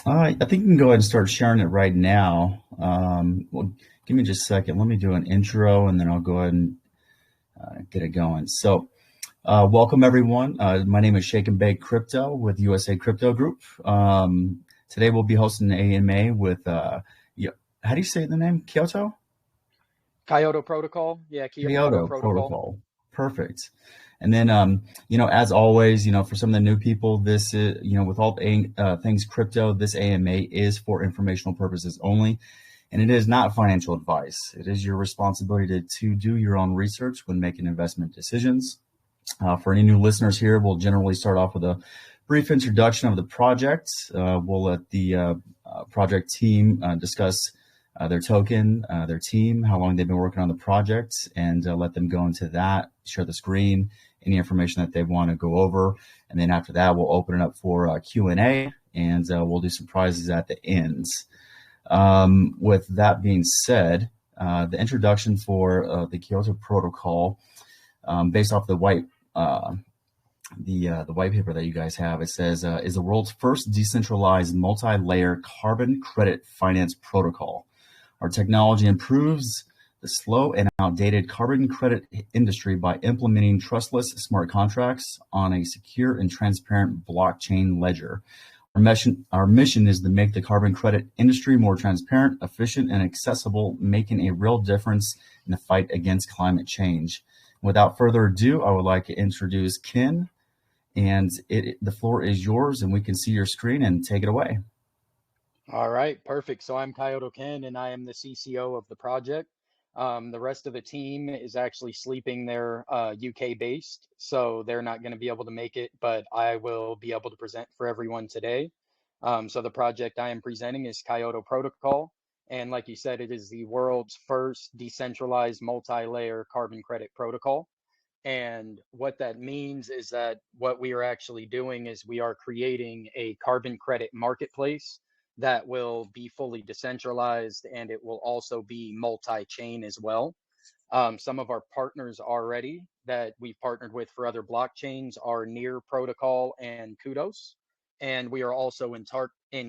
I think you can go ahead and start sharing it right now. Well, give me just a second. Let me do an intro and then I'll go ahead and get it going. Welcome everyone. My name is Shake and Bake Crypto with USA Crypto Group. Today we'll be hosting an AMA with, how do you say the name? Kyoto? Kyoto Protocol. Yeah, Kyoto Kyoto Protocol. Protocol. Perfect. And then, as always, for some of the new people, this is, with all things crypto, this AMA is for informational purposes only, and it is not financial advice. It is your responsibility to do your own research when making investment decisions. For any new listeners here, we'll generally start off with a brief introduction of the project. We'll let the project team discuss their token, their team, how long they've been working on the project, and let them go into that, share the screen, any information that they want to go over. And then after that, we'll open it up for Q&A, and we'll do some prizes at the end. With that being said, the introduction for the Kyoto Protocol, based off the white paper that you guys have, it says is the world's first decentralized multi-layer carbon credit finance protocol. Our technology improves the slow and outdated carbon credit industry by implementing trustless smart contracts on a secure and transparent blockchain ledger. Our mission is to make the carbon credit industry more transparent, efficient, and accessible, making a real difference in the fight against climate change. Without further ado, I would like to introduce Ken, and the floor is yours, and we can see your screen, and take it away. All right, perfect. So I'm Kyoto Ken, and I am the CCO of the project. The rest of the team is actually sleeping. They're UK based, so they're not going to be able to make it, but I will be able to present for everyone today. So the project I am presenting is Kyoto Protocol. And like you said, it is the world's first decentralized multi-layer carbon credit protocol. And what that means is that what we are actually doing is we are creating a carbon credit marketplace that will be fully decentralized, and it will also be multi-chain as well. Some of our partners already that we've partnered with for other blockchains are Near Protocol and Kudos. And we are also in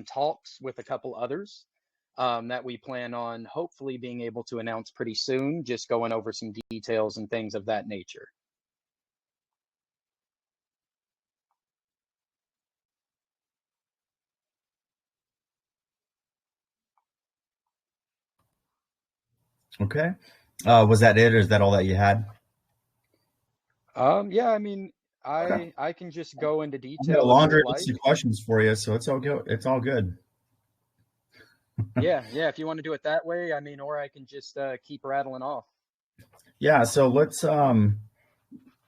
talks with a couple others that we plan on hopefully being able to announce pretty soon, just going over some details and things of that nature. Okay. Was that it, or is that all that you had? Yeah, I mean, Okay. I can just go into I've got a detail if you laundry would list like. of questions for you, so it's all good. It's all good. Yeah, if you want to do it that way, I mean, or I can just keep rattling off. Yeah. So let's with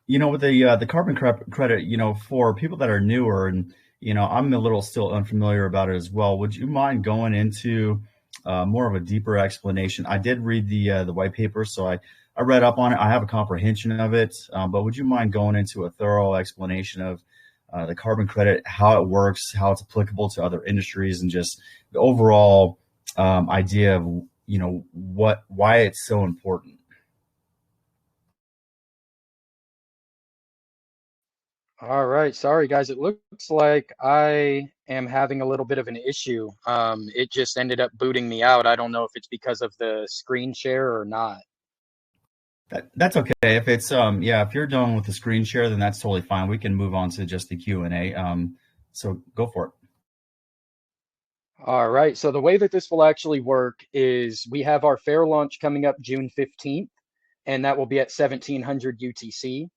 the carbon credit, for people that are newer, and I'm a little still unfamiliar about it as well. Would you mind going into more of a deeper explanation? I did read the white paper, so I read up on it. I have a comprehension of it, but would you mind going into a thorough explanation of the carbon credit, how it works, how it's applicable to other industries, and just the overall idea of why it's so important? All right, sorry guys. It looks like I am having a little bit of an issue. It just ended up booting me out. I don't know if it's because of the screen share or not. That's okay. If it's if you're done with the screen share, then that's totally fine. We can move on to just the Q&A. So go for it. All right, so the way that this will actually work is we have our fair launch coming up June 15th, and that will be at 1700 UTC.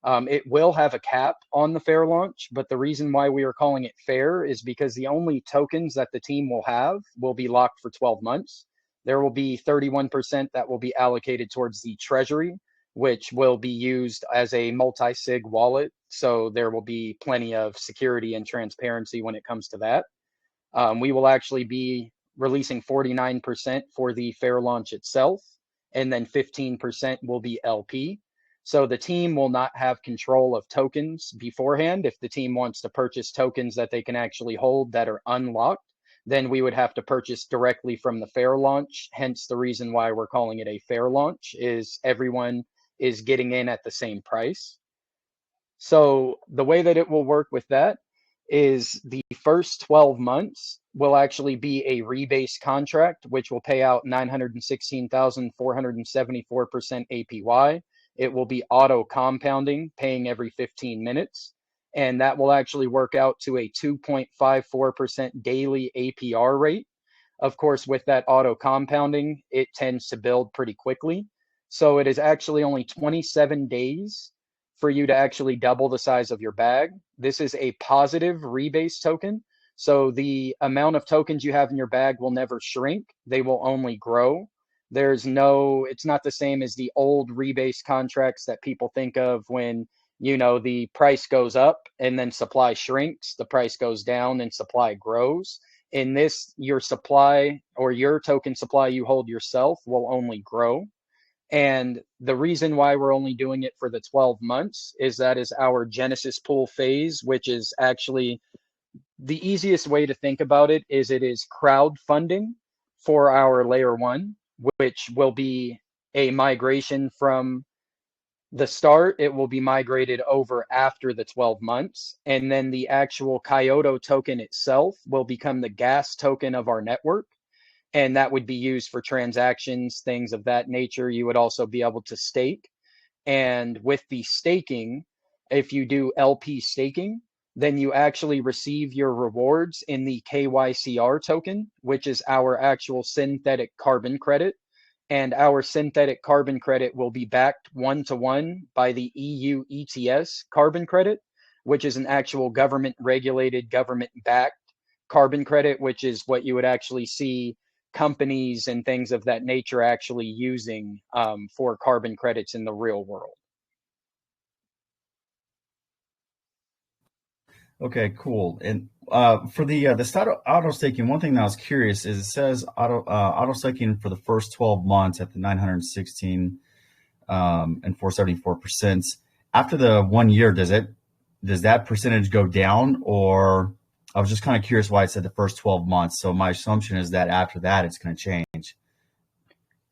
It will have a cap on the fair launch, but the reason why we are calling it fair is because the only tokens that the team will have will be locked for 12 months. There will be 31% that will be allocated towards the treasury, which will be used as a multi-sig wallet. So there will be plenty of security and transparency when it comes to that. We will actually be releasing 49% for the fair launch itself, and then 15% will be LP. So the team will not have control of tokens beforehand. If the team wants to purchase tokens that they can actually hold that are unlocked, then we would have to purchase directly from the fair launch. Hence the reason why we're calling it a fair launch is everyone is getting in at the same price. So the way that it will work with that is the first 12 months will actually be a rebase contract, which will pay out 916,474% APY. It will be auto compounding, paying every 15 minutes. And that will actually work out to a 2.54% daily APR rate. Of course, with that auto compounding, it tends to build pretty quickly. So it is actually only 27 days for you to actually double the size of your bag. This is a positive rebase token. So the amount of tokens you have in your bag will never shrink. They will only grow. It's not the same as the old rebase contracts that people think of when, the price goes up and then supply shrinks, the price goes down and supply grows. In this, your supply or your token supply you hold yourself will only grow. And the reason why we're only doing it for the 12 months is that is our Genesis pool phase, which is actually the easiest way to think about it is crowdfunding for our layer one, which will be a migration from the start. It will be migrated over after the 12 months. And then the actual Kyoto token itself will become the gas token of our network. And that would be used for transactions, things of that nature. You would also be able to stake. And with the staking, if you do LP staking, then you actually receive your rewards in the KYCR token, which is our actual synthetic carbon credit. And our synthetic carbon credit will be backed 1-to-1 by the EU ETS carbon credit, which is an actual government regulated, government backed carbon credit, which is what you would actually see companies and things of that nature actually using for carbon credits in the real world. Okay, cool. And for the start auto staking, one thing that I was curious is it says auto staking for the first 12 months at the 916 and 474%. After the 1 year, does that percentage go down? Or I was just kind of curious why it said the first 12 months. So my assumption is that after that, it's going to change.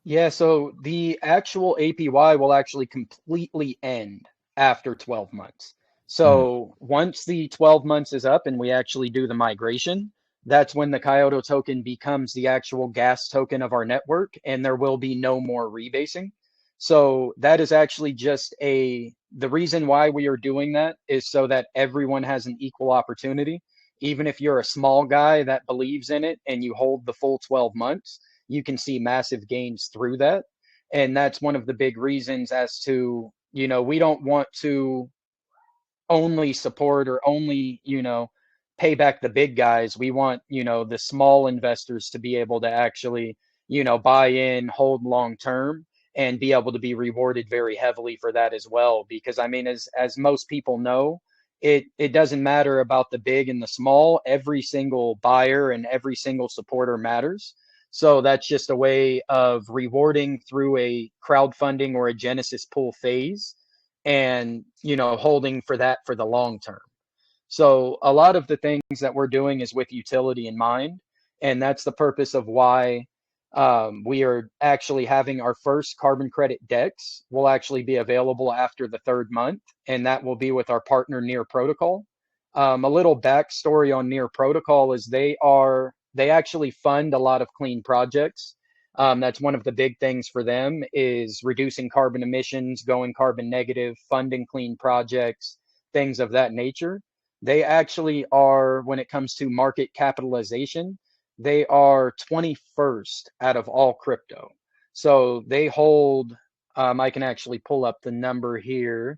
Yeah, so the actual APY will actually completely end after 12 months. Mm. So once the 12 months is up and we actually do the migration, that's when the Kyoto token becomes the actual gas token of our network, and there will be no more rebasing. So that is actually the reason why we are doing that is so that everyone has an equal opportunity. Even if you're a small guy that believes in it and you hold the full 12 months, you can see massive gains through that. And that's one of the big reasons as to, we don't want to only support or only, pay back the big guys. We want, the small investors to be able to actually, buy in, hold long term, and be able to be rewarded very heavily for that as well. Because I mean, as most people know, it doesn't matter about the big and the small. Every single buyer and every single supporter matters. So that's just a way of rewarding through a crowdfunding or a Genesis pool phase and, holding for that for the long term. So a lot of the things that we're doing is with utility in mind. And that's the purpose of why we are actually having our first carbon credit DEX will actually be available after the third month. And that will be with our partner Near Protocol. A little backstory on Near Protocol is they actually fund a lot of clean projects. That's one of the big things for them is reducing carbon emissions, going carbon negative, funding clean projects, things of that nature. They actually are, when it comes to market capitalization, they are 21st out of all crypto. So they hold, I can actually pull up the number here.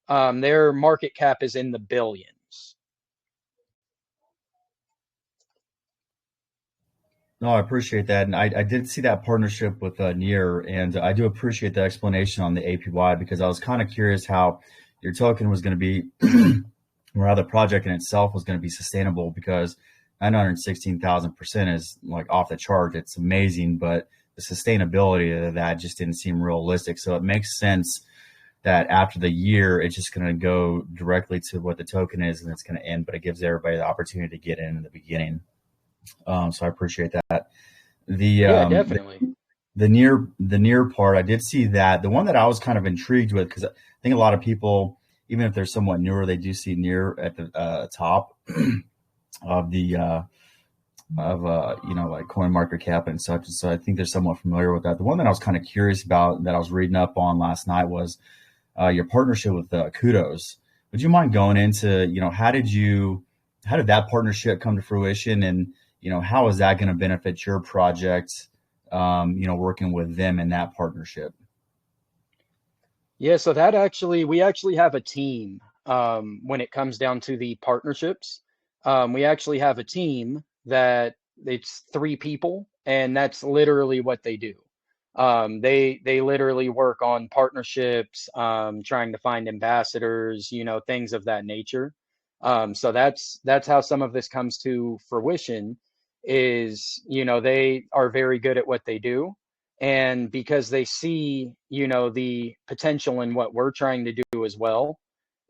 Their market cap is in the billions. No, I appreciate that. And I did see that partnership with Near, and I do appreciate the explanation on the APY because I was kind of curious how your token was going to be, or how the project in itself was going to be sustainable because 916,000% is like off the chart. It's amazing, but the sustainability of that just didn't seem realistic. So it makes sense that after the year, it's just going to go directly to what the token is and it's going to end, but it gives everybody the opportunity to get in the beginning. So I appreciate that. The Yeah, definitely. the near part, I did see that. The one that I was kind of intrigued with, because I think a lot of people, even if they're somewhat newer, they do see near at the top. of the like coin market cap and such. And so I think they're somewhat familiar with that. The one that I was kind of curious about that I was reading up on last night was your partnership with Kudos. Would you mind going into, how did that partnership come to fruition, and how is that going to benefit your project? Working with them in that partnership. Yeah, so that actually, we actually have a team when it comes down to the partnerships. We actually have a team that it's three people, and that's literally what they do. They literally work on partnerships, trying to find ambassadors, things of that nature. So that's how some of this comes to fruition is, they are very good at what they do. And because they see, the potential in what we're trying to do as well.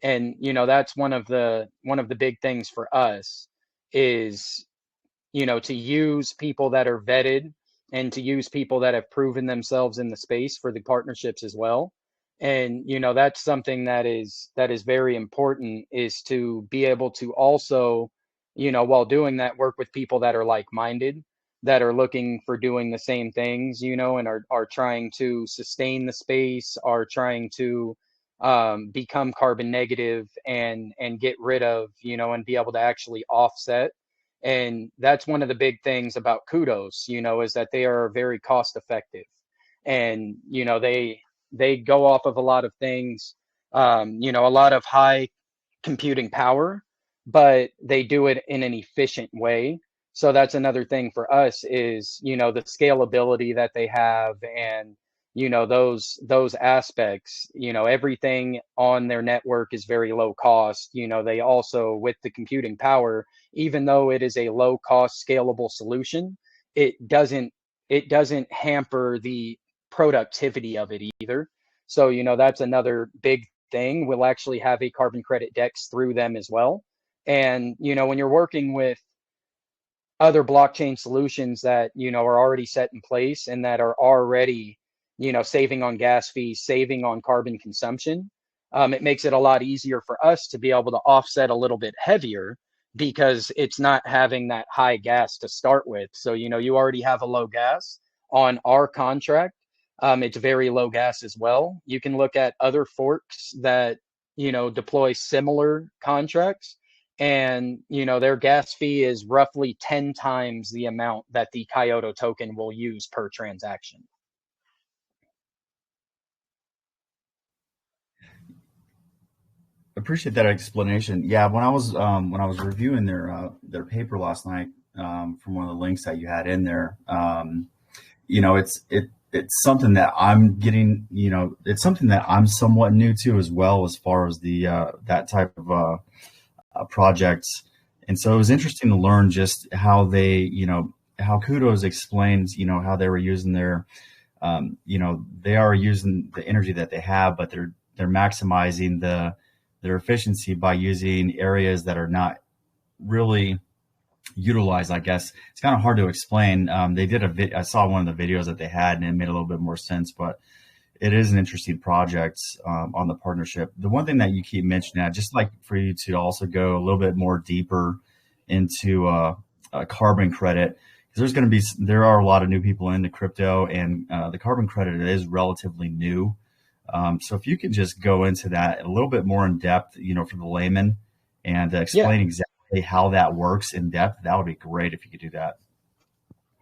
And, that's one of the big things for us is, to use people that are vetted and to use people that have proven themselves in the space for the partnerships as well. And, that's something that is very important, is to be able to also, while doing that, work with people that are like-minded, that are looking for doing the same things, and are trying to sustain the space, are trying to become carbon negative and get rid of, and be able to actually offset. And that's one of the big things about Kudos, is that they are very cost effective. And, they go off of a lot of things, a lot of high computing power, but they do it in an efficient way. So that's another thing for us is, the scalability that they have, and, those aspects, everything on their network is very low cost. They also, with the computing power, even though it is a low cost scalable solution, it doesn't it doesn't hamper the productivity of it either. So, that's another big thing. We'll actually have a carbon credit dex through them as well. And, when you're working with other blockchain solutions that, are already set in place and that are already, saving on gas fees, saving on carbon consumption, it makes it a lot easier for us to be able to offset a little bit heavier because it's not having that high gas to start with. So, you already have a low gas on our contract. It's very low gas as well. You can look at other forks that, deploy similar contracts, and, their gas fee is roughly 10 times the amount that the Kyoto token will use per transaction. Appreciate that explanation. Yeah, when I was reviewing their paper last night, from one of the links that you had in there, it's something that I'm getting. It's something that I'm somewhat new to as well, as far as the that type of projects. And so it was interesting to learn just how how Kudos explains, how they were using they are using the energy that they have, but they're maximizing their efficiency by using areas that are not really utilized. I guess it's kind of hard to explain. They did I saw one of the videos that they had, and it made a little bit more sense, but it is an interesting project on the partnership. The one thing that you keep mentioning, I'd just like for you to also go a little bit more deeper into carbon credit, because there are a lot of new people into crypto, and the carbon credit is relatively new. So if you could just go into that a little bit more in depth, for the layman, and Yeah. explain exactly how that works in depth, that would be great if you could do that.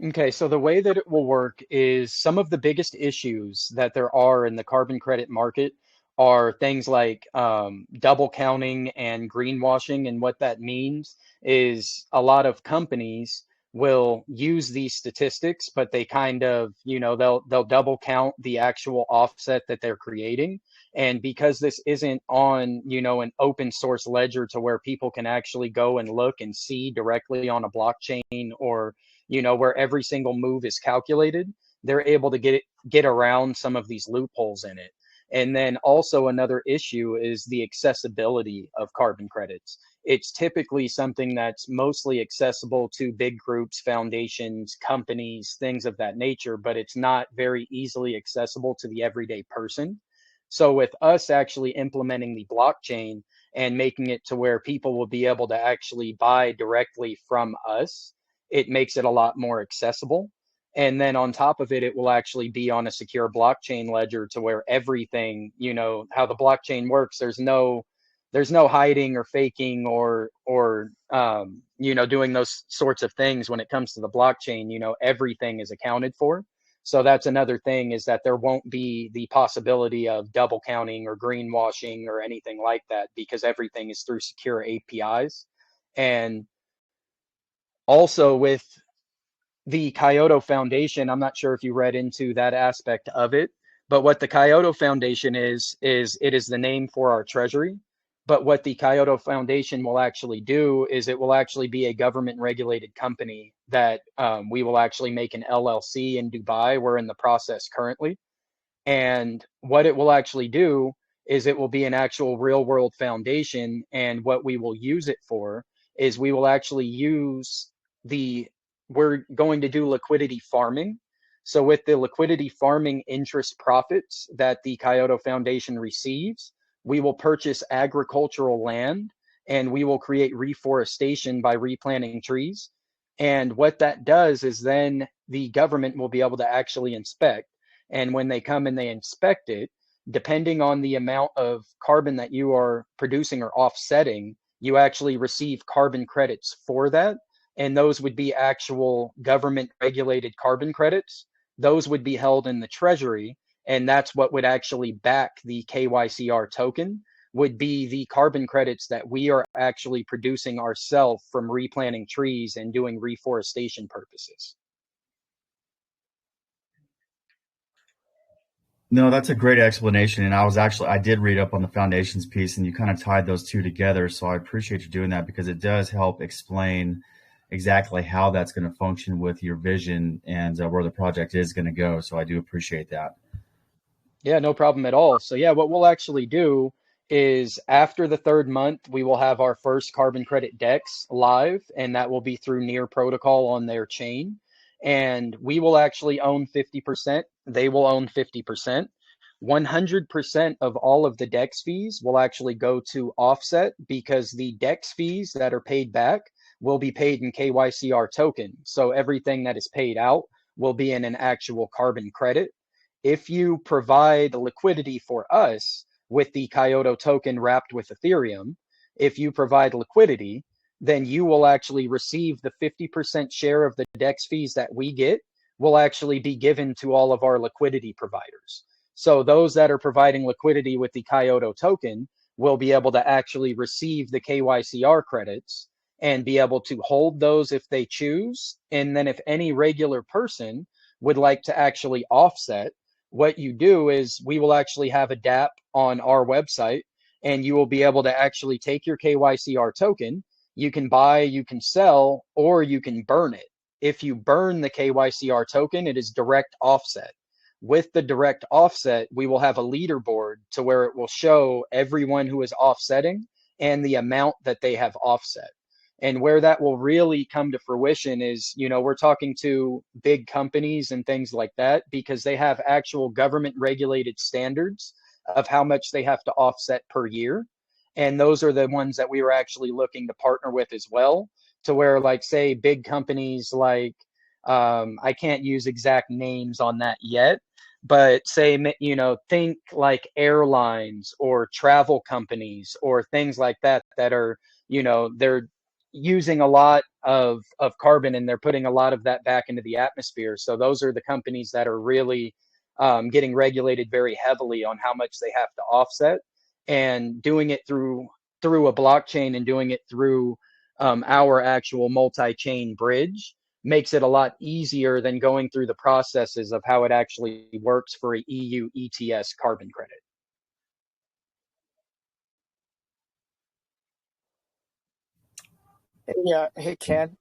Okay, so the way that it will work is some of the biggest issues that there are in the carbon credit market are things like double counting and greenwashing. And what that means is a lot of companies will use these statistics, but they kind of, they'll double count the actual offset that they're creating. And because this isn't on, an open source ledger to where people can actually go and look and see directly on a blockchain, or where every single move is calculated, they're able to get around some of these loopholes in it. And then also another issue is the accessibility of carbon credits. It's typically something that's mostly accessible to big groups, foundations, companies, things of that nature, but it's not very easily accessible to the everyday person. So with us actually implementing the blockchain and making it to where people will be able to actually buy directly from us, it makes it a lot more accessible. And then on top of it, it will actually be on a secure blockchain ledger to where everything, how the blockchain works, there's no hiding or faking or doing those sorts of things when it comes to the blockchain. Everything is accounted for. So that's another thing, is that there won't be the possibility of double counting or greenwashing or anything like that, because everything is through secure APIs. And also with the Kyoto Foundation, I'm not sure if you read into that aspect of it, but what the Kyoto Foundation is it is the name for our treasury. But what the Kyoto Foundation will actually do is it will actually be a government regulated company that we will actually make an LLC in Dubai. We're in the process currently. And what it will actually do is it will be an actual real world foundation. And what we will use it for is we will actually use the, we're going to do liquidity farming. So with the liquidity farming interest profits that the Kyoto Foundation receives, we will purchase agricultural land and we will create reforestation by replanting trees. And what that does is then the government will be able to actually inspect. And when they come and they inspect it, depending on the amount of carbon that you are producing or offsetting, you actually receive carbon credits for that. And those would be actual government regulated carbon credits. Those would be held in the treasury. And that's what would actually back the KYCR token, would be the carbon credits that we are actually producing ourselves from replanting trees and doing reforestation purposes. No, that's a great explanation. And I did read up on the foundations piece and you kind of tied those two together. So I appreciate you doing that because it does help explain exactly how that's going to function with your vision and where the project is going to go. So I do appreciate that. Yeah, no problem at all. So yeah, what we'll actually do is after the third month, we will have our first carbon credit DEX live, and that will be through Near Protocol on their chain. And we will actually own 50%. They will own 50%. 100% of all of the DEX fees will actually go to Offset, because the DEX fees that are paid back will be paid in KYCR token. So everything that is paid out will be in an actual carbon credit. If you provide liquidity for us with the Kyoto token wrapped with Ethereum, if you provide liquidity, then you will actually receive the 50% share of the DEX fees that we get will actually be given to all of our liquidity providers. So those that are providing liquidity with the Kyoto token will be able to actually receive the KYCR credits and be able to hold those if they choose. And then if any regular person would like to actually offset, what you do is we will actually have a DApp on our website, and you will be able to actually take your KYCR token. You can buy, you can sell, or you can burn it. If you burn the KYCR token, it is direct offset. With the direct offset, we will have a leaderboard to where it will show everyone who is offsetting and the amount that they have offset. And where that will really come to fruition is, we're talking to big companies and things like that, because they have actual government regulated standards of how much they have to offset per year. And those are the ones that we were actually looking to partner with as well, to where, like, say, big companies like, I can't use exact names on that yet, but say, think like airlines or travel companies or things like that, that are, they're using a lot of carbon, and they're putting a lot of that back into the atmosphere. So those are the companies that are really getting regulated very heavily on how much they have to offset, and doing it through a blockchain and doing it through our actual multi-chain bridge makes it a lot easier than going through the processes of how it actually works for a EU ETS carbon credit. Yeah, hey Ken.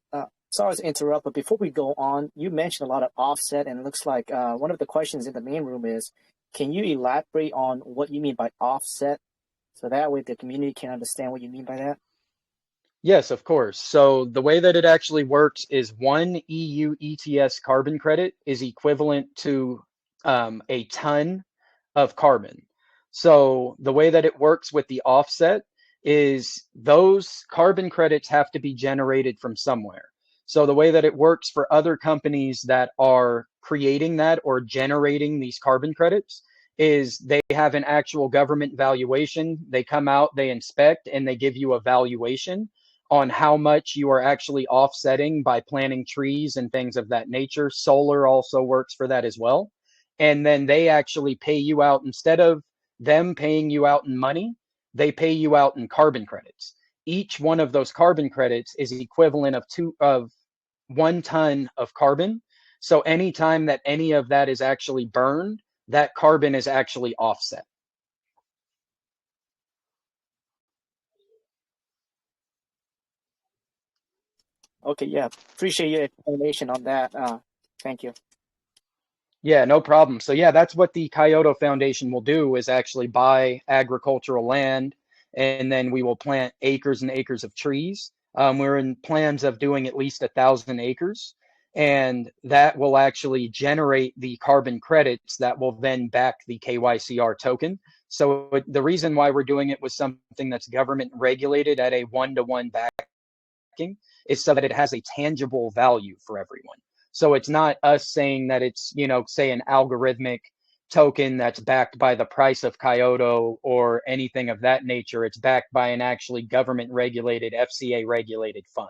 Sorry to interrupt, but before we go on, you mentioned a lot of offset, and it looks like one of the questions in the main room is, can you elaborate on what you mean by offset, so that way the community can understand what you mean by that? Yes, of course. So the way that it actually works is one EU ETS carbon credit is equivalent to a ton of carbon. So the way that it works with the offset is those carbon credits have to be generated from somewhere. So the way that it works for other companies that are creating that or generating these carbon credits is they have an actual government valuation. They come out, they inspect, and they give you a valuation on how much you are actually offsetting by planting trees and things of that nature. Solar also works for that as well. And then they actually pay you out instead of them paying you out in money, they pay you out in carbon credits. Each one of those carbon credits is equivalent of 1 ton of carbon. So anytime that any of that is actually burned, that carbon is actually offset. Okay, yeah, appreciate your explanation on that. Thank you. Yeah, no problem. So yeah, that's what the Kyoto Foundation will do is actually buy agricultural land, and then we will plant acres and acres of trees. We're in plans of doing at least 1,000 acres, and that will actually generate the carbon credits that will then back the KYCR token. So the reason why we're doing it with something that's government regulated at a 1-to-1 backing is so that it has a tangible value for everyone. So it's not us saying that it's, say an algorithmic token that's backed by the price of Kyoto or anything of that nature. It's backed by an actually government regulated, FCA regulated fund.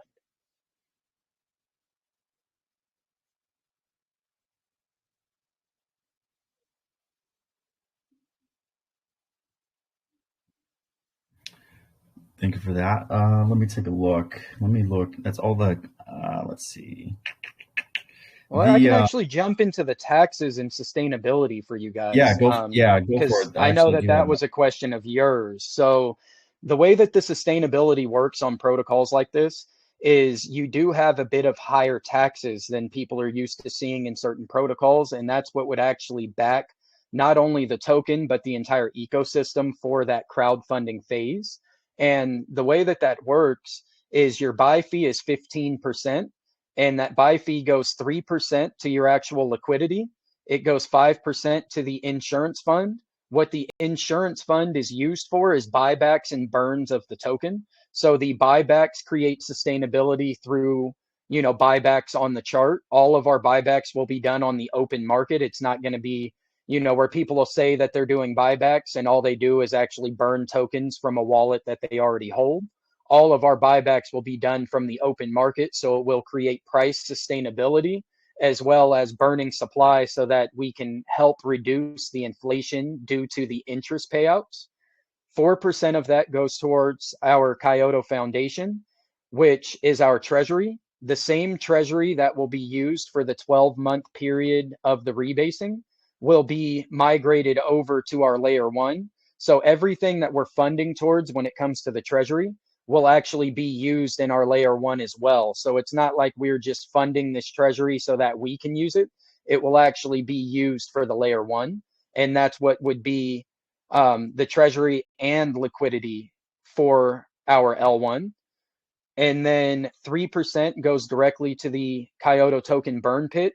Thank you for that. Let me take a look. Let me look. That's all the, let's see. Well, I can actually jump into the taxes and sustainability for you guys. Go for Because it. I I know actually that do that have was a question of yours. So the way that the sustainability works on protocols like this is you do have a bit of higher taxes than people are used to seeing in certain protocols, and that's what would actually back not only the token but the entire ecosystem for that crowdfunding phase. And the way that that works is your buy fee is 15%, and that buy fee goes 3% to your actual liquidity. It goes 5% to the insurance fund. What the insurance fund is used for is buybacks and burns of the token. So the buybacks create sustainability through, buybacks on the chart. All of our buybacks will be done on the open market. It's not going to be, where people will say that they're doing buybacks and all they do is actually burn tokens from a wallet that they already hold. All of our buybacks will be done from the open market, so it will create price sustainability as well as burning supply so that we can help reduce the inflation due to the interest payouts. 4% of that goes towards our Kyoto Foundation, which is our treasury, the same treasury that will be used for the 12-month period of the rebasing will be migrated over to our layer 1. So everything that we're funding towards when it comes to the treasury will actually be used in our layer 1 as well. So it's not like we're just funding this treasury so that we can use it. It will actually be used for the layer 1. And that's what would be the treasury and liquidity for our L1. And then 3% goes directly to the Kyoto token burn pit.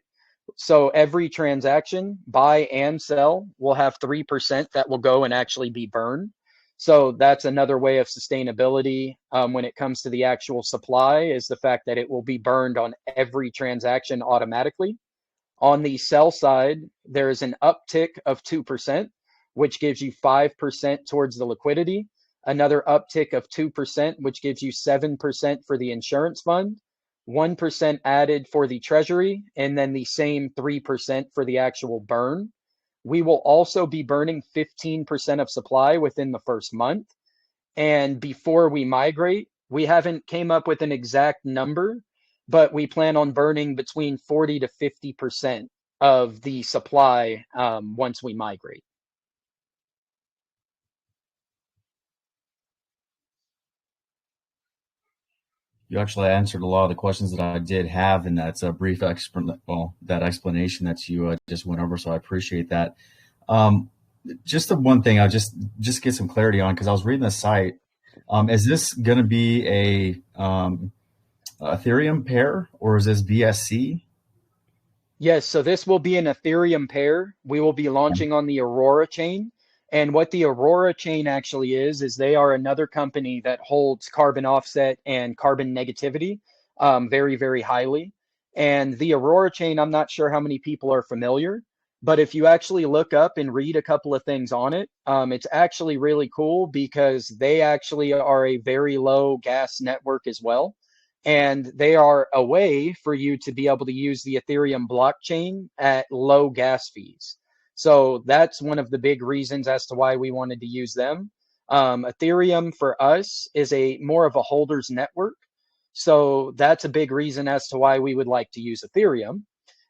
So every transaction, buy and sell, will have 3% that will go and actually be burned. So that's another way of sustainability when it comes to the actual supply, is the fact that it will be burned on every transaction automatically. On the sell side, there is an uptick of 2%, which gives you 5% towards the liquidity, another uptick of 2%, which gives you 7% for the insurance fund, 1% added for the treasury, and then the same 3% for the actual burn. We will also be burning 15% of supply within the first month. And before we migrate, we haven't came up with an exact number, but we plan on burning between 40 to 50% of the supply once we migrate. You actually answered a lot of the questions that I did have, and that's a brief that explanation that you just went over. So I appreciate that. Just the one thing I just get some clarity on, because I was reading the site. Is this going to be a Ethereum pair, or is this BSC? Yes, so this will be an Ethereum pair. We will be launching on the Aurora chain. And what the Aurora chain actually is they are another company that holds carbon offset and carbon negativity very, very highly. And the Aurora chain, I'm not sure how many people are familiar, but if you actually look up and read a couple of things on it, it's actually really cool because they actually are a very low gas network as well. And they are a way for you to be able to use the Ethereum blockchain at low gas fees. So that's one of the big reasons as to why we wanted to use them. Ethereum for us is a more of a holders network. So that's a big reason as to why we would like to use Ethereum.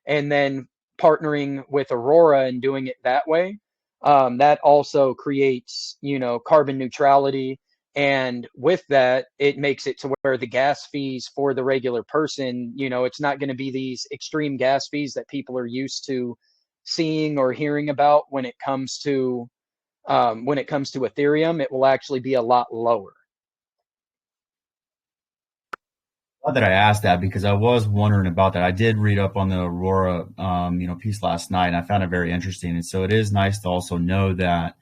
And then partnering with Aurora and doing it that way, that also creates, carbon neutrality. And with that, it makes it to where the gas fees for the regular person, it's not going to be these extreme gas fees that people are used to seeing or hearing about when it comes to Ethereum. It will actually be a lot lower. Glad that I asked that because I was wondering about that. I did read up on the Aurora, piece last night, and I found it very interesting. And so it is nice to also know that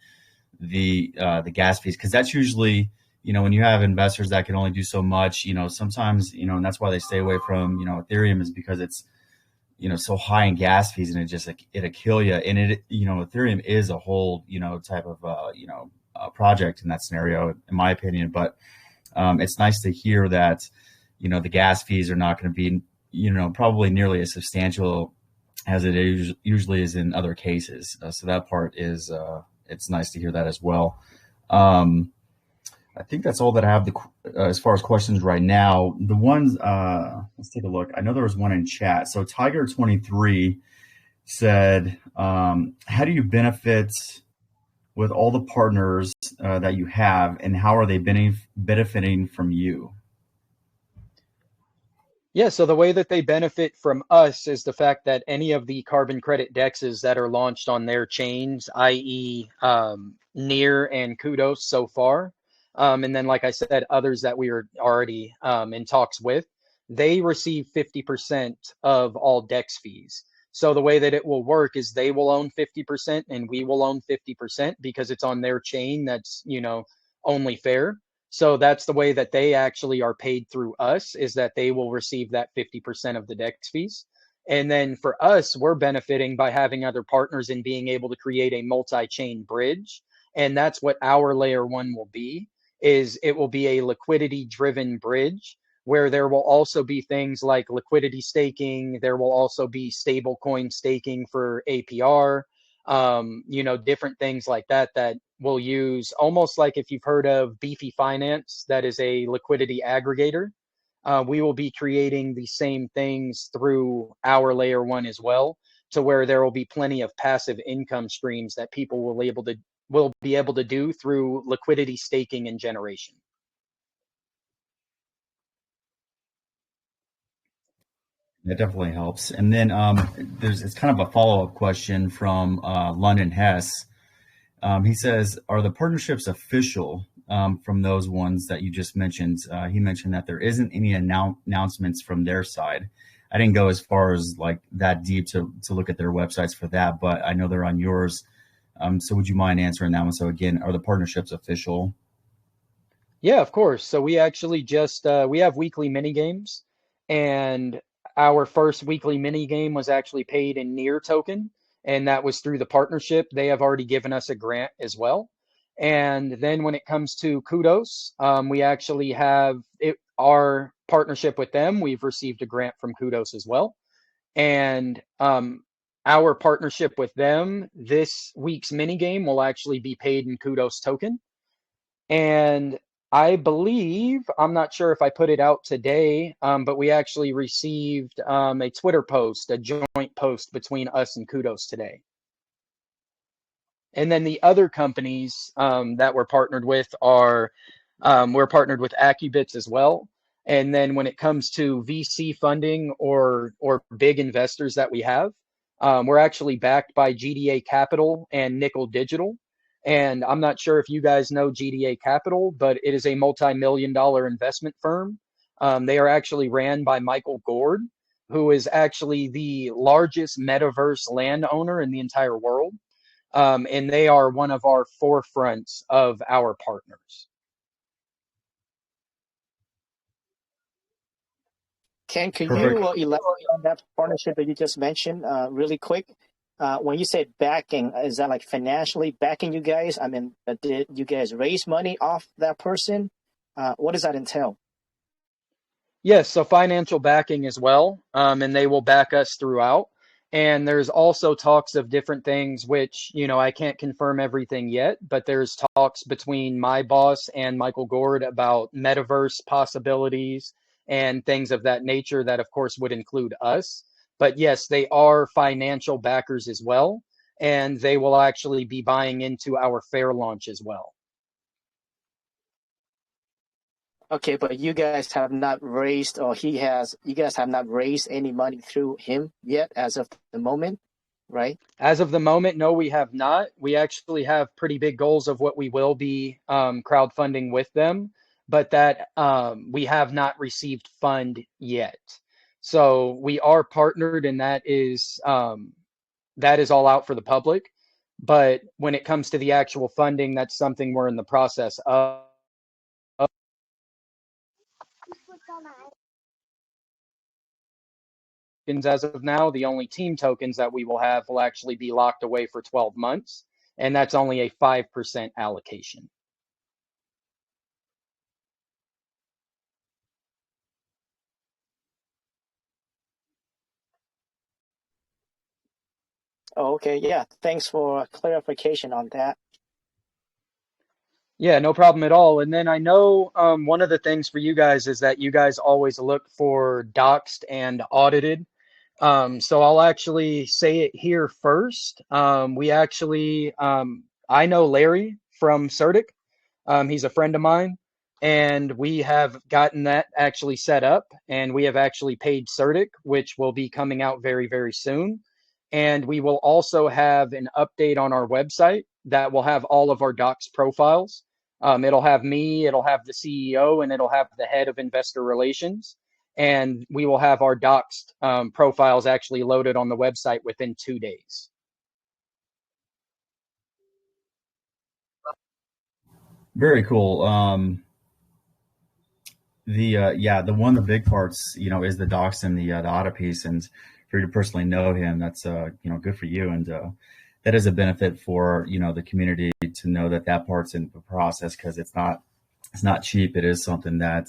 the gas fees, because that's usually, when you have investors that can only do so much, sometimes, and that's why they stay away from, Ethereum, is because it's, so high in gas fees, and it'll kill you. And Ethereum is a whole, type of, project in that scenario, in my opinion. But it's nice to hear that, the gas fees are not going to be, probably nearly as substantial as it usually is in other cases. So that part is, it's nice to hear that as well. I think that's all that I have as far as questions right now. The ones, let's take a look. I know there was one in chat. So Tiger23 said, how do you benefit with all the partners that you have, and how are they benefiting from you? Yeah, so the way that they benefit from us is the fact that any of the carbon credit dexes that are launched on their chains, i.e., Near and Kudos so far, and then, like I said, others that we are already in talks with, they receive 50% of all DEX fees. So the way that it will work is they will own 50% and we will own 50% because it's on their chain. That's, only fair. So that's the way that they actually are paid through us, is that they will receive that 50% of the DEX fees. And then for us, we're benefiting by having other partners and being able to create a multi-chain bridge. And that's what our layer one will be, is it will be a liquidity driven bridge where there will also be things like liquidity staking. There will also be stable coin staking for APR, different things like that we'll use, almost like if you've heard of Beefy Finance, that is a liquidity aggregator. We will be creating the same things through our layer one as well, to where there will be plenty of passive income streams that people will be able to do through liquidity staking and generation. That definitely helps. And then it's kind of a follow-up question from London Hess. He says, are the partnerships official from those ones that you just mentioned? He mentioned that there isn't any announcements from their side. I didn't go as far as like that deep to look at their websites for that, but I know they're on yours. So would you mind answering that one? So again, are the partnerships official? Yeah, of course. So we actually just we have weekly mini games, and our first weekly mini game was actually paid in Near token, and that was through the partnership. They have already given us a grant as well. And then when it comes to Kudos, we actually have our partnership with them. We've received a grant from Kudos as well, and our partnership with them, this week's mini game will actually be paid in Kudos token. And I believe, I'm not sure if I put it out today, but we actually received a Twitter post, a joint post between us and Kudos today. And then the other companies that we're partnered with are, we're partnered with Accubits as well. And then when it comes to VC funding or big investors that we have, we're actually backed by GDA Capital and Nickel Digital. And I'm not sure if you guys know GDA Capital, but it is a multi-million-dollar investment firm. They are actually ran by Michael Gord, who is actually the largest metaverse landowner in the entire world. and they are one of our forefronts of our partners. Ken, could you Perfect. elaborate on that partnership that you just mentioned really quick? When you say backing, is that like financially backing you guys? I mean, did you guys raise money off that person? What does that entail? Yes, so financial backing as well, and they will back us throughout. And there's also talks of different things, which, I can't confirm everything yet, but there's talks between my boss and Michael Gord about metaverse possibilities and things of that nature that, of course, would include us. But yes, they are financial backers as well, and they will actually be buying into our fair launch as well. Okay, but you guys have not raised, or you guys have not raised any money through him yet as of the moment, right? As of the moment, no, we have not. We actually have pretty big goals of what we will be crowdfunding with them, but that we have not received fund yet. So we are partnered, and that is all out for the public. But when it comes to the actual funding, that's something we're in the process of. As of now, the only team tokens that we will have will actually be locked away for 12 months, and that's only a 5% allocation. Oh, okay. Yeah. Thanks for clarification on that. Yeah, no problem at all. And then I know one of the things for you guys is that you guys always look for doxed and audited. So I'll actually say it here first. I know Larry from Certic. He's a friend of mine, and we have gotten that actually set up, and we have actually paid Certic, which will be coming out very, very soon. And we will also have an update on our website that will have all of our docs profiles. It'll have me, it'll have the CEO, and it'll have the head of investor relations. And we will have our docs profiles actually loaded on the website within 2 days. Very cool. The the big parts, is the docs and the audit piece, and for you to personally know him, that's good for you, and that is a benefit for the community to know that part's in the process, because it's not cheap. It is something that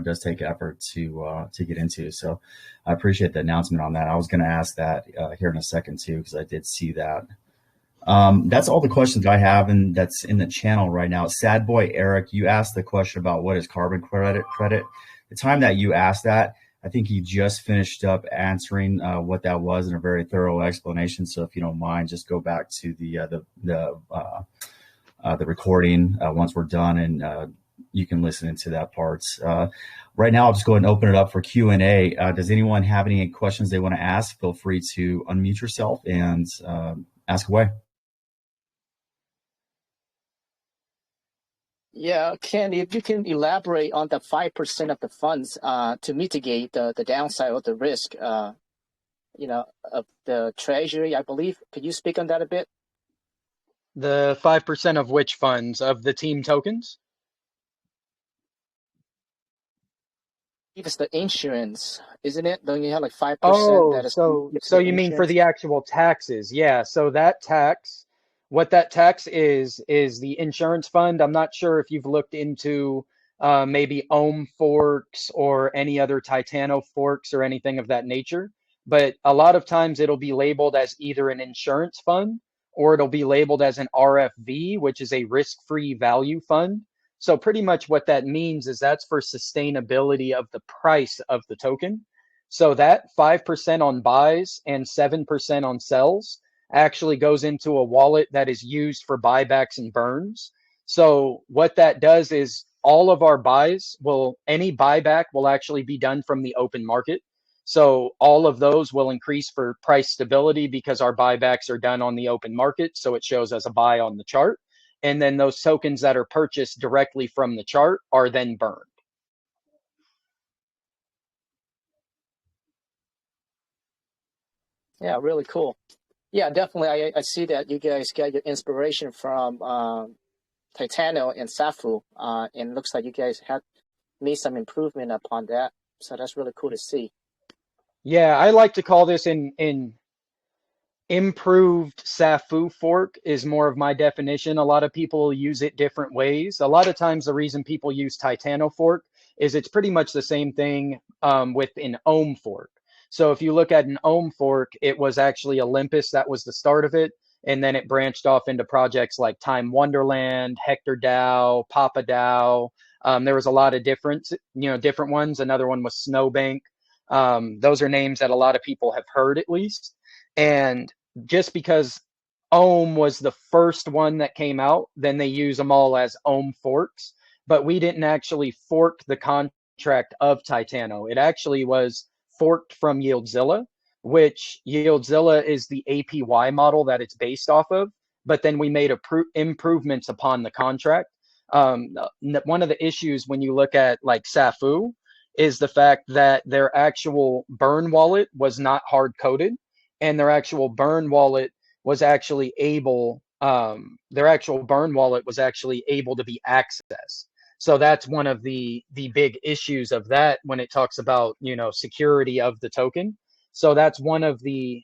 does take effort to get into. So I appreciate the announcement on that. I was going to ask that here in a second too, because I did see that. That's all the questions I have, and that's in the channel right now. Sad boy Eric, you asked the question about what is carbon credit. The time that you asked that, I think you just finished up answering what that was in a very thorough explanation. So if you don't mind, just go back to the recording once we're done, and you can listen into that part. Right now, I'll just go ahead and open it up for Q&A. Does anyone have any questions they want to ask? Feel free to unmute yourself and ask away. Yeah, Ken, if you can elaborate on the 5% of the funds to mitigate the downside or the risk, of the treasury, I believe. Could you speak on that a bit? The 5% of which funds? Of the team tokens? It's the insurance, isn't it? Don't you have like 5% Oh, that is so you mean for insurance? the actual taxes? Yeah. So that tax, what that tax is the insurance fund. I'm not sure if you've looked into maybe Ohm forks or any other Titano forks or anything of that nature, but a lot of times it'll be labeled as either an insurance fund or it'll be labeled as an RFV, which is a risk-free value fund. So pretty much what that means is that's for sustainability of the price of the token. So that 5% on buys and 7% on sells actually goes into a wallet that is used for buybacks and burns. So what that does is all of our any buyback will actually be done from the open market. So all of those will increase for price stability because our buybacks are done on the open market. So it shows as a buy on the chart. And then those tokens that are purchased directly from the chart are then burned. Yeah, really cool. Yeah, definitely. I see that you guys get your inspiration from Titano and Safu, and looks like you guys have made some improvement upon that. So that's really cool to see. Yeah, I like to call this in improved Safu fork is more of my definition. A lot of people use it different ways. A lot of times the reason people use Titano fork is it's pretty much the same thing with an ohm fork. So if you look at an ohm fork, it was actually Olympus that was the start of it. And then it branched off into projects like Time Wonderland, Hector DAO, Papa DAO. There was a lot of different ones. Another one was Snowbank. Those are names that a lot of people have heard at least. And just because Ohm was the first one that came out, then they use them all as Ohm forks. But we didn't actually fork the contract of Titano. It actually was forked from Yieldzilla, which Yieldzilla is the APY model that it's based off of. But then we made improvements upon the contract. One of the issues when you look at like Safu is the fact that their actual burn wallet was not hard coded, and their actual burn wallet was actually able to be accessed. So that's one of the big issues of that when it talks about, security of the token. So that's one of the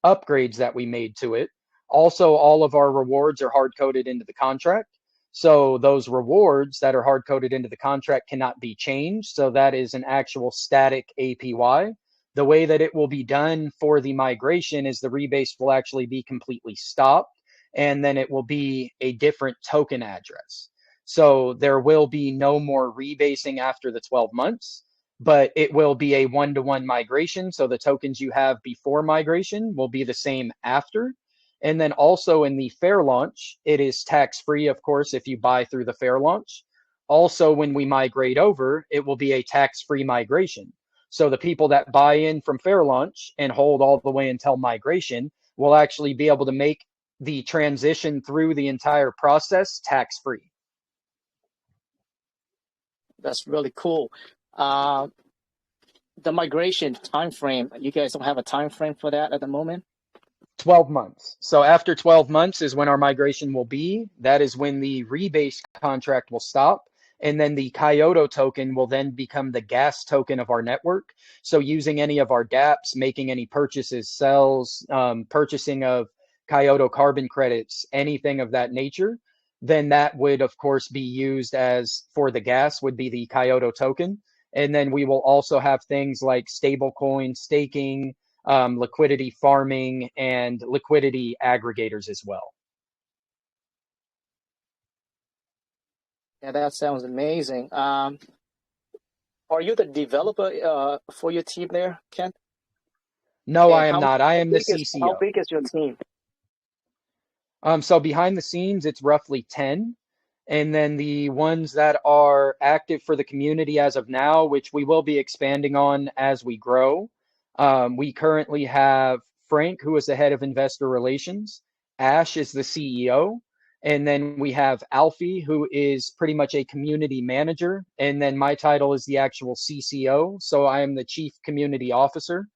upgrades that we made to it. Also, all of our rewards are hard coded into the contract. So those rewards that are hard coded into the contract cannot be changed. So that is an actual static APY. The way that it will be done for the migration is the rebase will actually be completely stopped, and then it will be a different token address. So there will be no more rebasing after the 12 months, but it will be a one-to-one migration. So the tokens you have before migration will be the same after. And then also in the fair launch, it is tax-free, of course, if you buy through the fair launch. Also, when we migrate over, it will be a tax-free migration. So the people that buy in from fair launch and hold all the way until migration will actually be able to make the transition through the entire process tax-free. That's really cool. The migration time frame, you guys don't have a time frame for that at the moment? 12 months. So after 12 months is when our migration will be. That is when the rebase contract will stop. And then the Kyoto token will then become the gas token of our network. So using any of our dApps, making any purchases, sells, purchasing of Kyoto carbon credits, anything of that nature, then that would, of course, be used as for the gas would be the Kyoto token. And then we will also have things like stablecoin staking, liquidity farming, and liquidity aggregators as well. Yeah, that sounds amazing. Are you the developer for your team there, Ken? No, And I am not. I am the CCO. How big is your team? So behind the scenes, it's roughly 10. And then the ones that are active for the community as of now, which we will be expanding on as we grow. We currently have Frank, who is the head of investor relations. Ash is the CEO. And then we have Alfie, who is pretty much a community manager. And then my title is the actual CCO. So I am the chief community officer.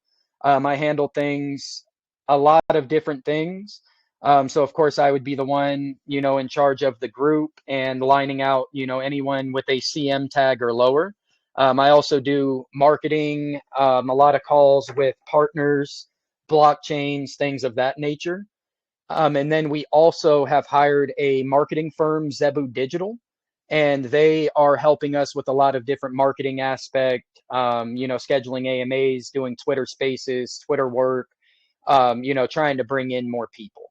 I handle things, a lot of different things. So of course I would be the one, in charge of the group and lining out, anyone with a CM tag or lower. I also do marketing, a lot of calls with partners, blockchains, things of that nature. And then we also have hired a marketing firm, Zebu Digital, and they are helping us with a lot of different marketing aspect, scheduling AMAs, doing Twitter spaces, Twitter work, trying to bring in more people.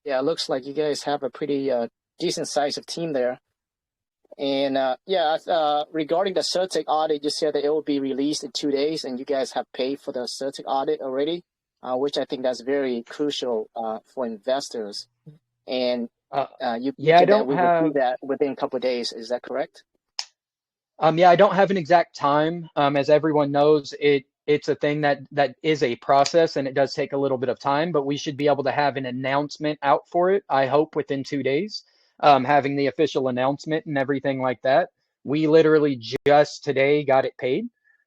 Yeah, it looks like you guys have a pretty decent size of team there. And regarding the CertIC audit, you said that it will be released in 2 days, and you guys have paid for the CertIC audit already, which I think that's very crucial for investors. And you I don't we have will do that within a couple of days. Is that correct? I don't have an exact time. As everyone knows, it's a thing that is a process, and it does take a little bit of time, but we should be able to have an announcement out for it, I hope within 2 days, having the official announcement and everything like that. We literally just today got it paid.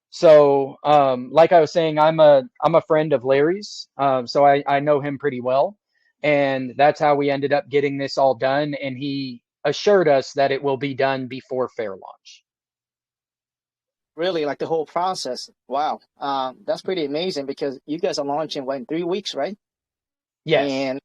So, like I was saying, I'm a friend of Larry's, so I know him pretty well, and that's how we ended up getting this all done. And he assured us that it will be done before fair launch. Really, like the whole process. Wow. That's pretty amazing because you guys are launching in 3 weeks, right? Yes. And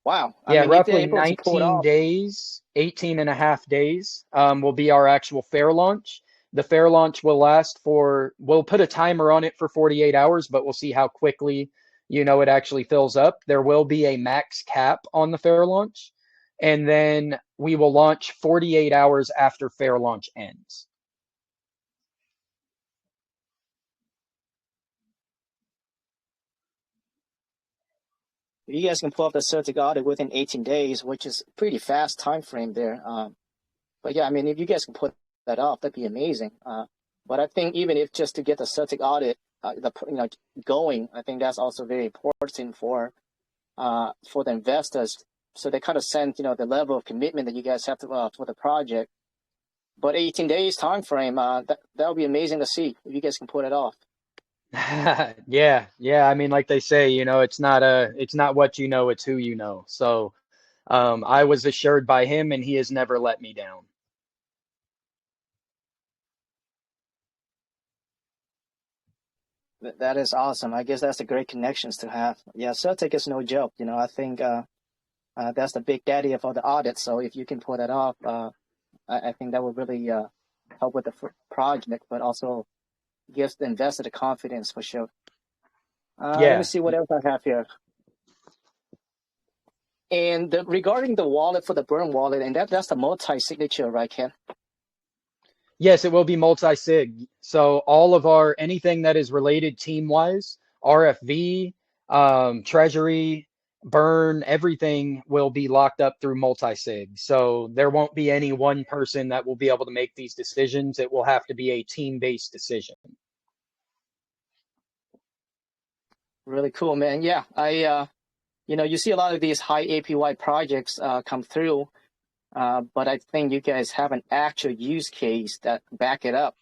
wow, I Yeah, mean, if they're roughly able to pull it 19 off, days, 18 and a half days, will be our actual fair launch. The fair launch will last for, we'll put a timer on it for 48 hours, but we'll see how quickly, it actually fills up. There will be a max cap on the fair launch, and then we will launch 48 hours after fair launch ends. you guys can pull off the Celtic audit within 18 days, which is pretty fast time frame there. But yeah, I mean, if you guys can put that off, that'd be amazing. But I think even if just to get the Celtic audit, going, I think that's also very important for the investors. So they kind of sense, the level of commitment that you guys have to for the project. But 18 days time frame, that would be amazing to see if you guys can pull it off. Yeah, yeah. I mean, like they say, it's not what you know, it's who you know. So, I was assured by him, and he has never let me down. That is awesome. I guess that's the great connections to have. Yeah, Celtic is no joke. I think that's the big daddy of all the audits. So if you can pull that off, I think that would really help with the project, but also gives the investor the confidence for sure. Let me Yeah. see what else I have here. And regarding the wallet for the Burn wallet, and that's the multi-signature, right, Ken? Yes, it will be multi-sig. So all of our anything that is related team-wise, RFV, Treasury, Burn, everything will be locked up through multi-sig. So there won't be any one person that will be able to make these decisions. It will have to be a team-based decision. Really cool, man. Yeah, you see a lot of these high APY projects come through, but I think you guys have an actual use case that back it up.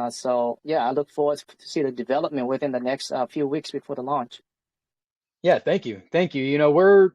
So yeah, I look forward to see the development within the next few weeks before the launch. Yeah, thank you. Thank you. We're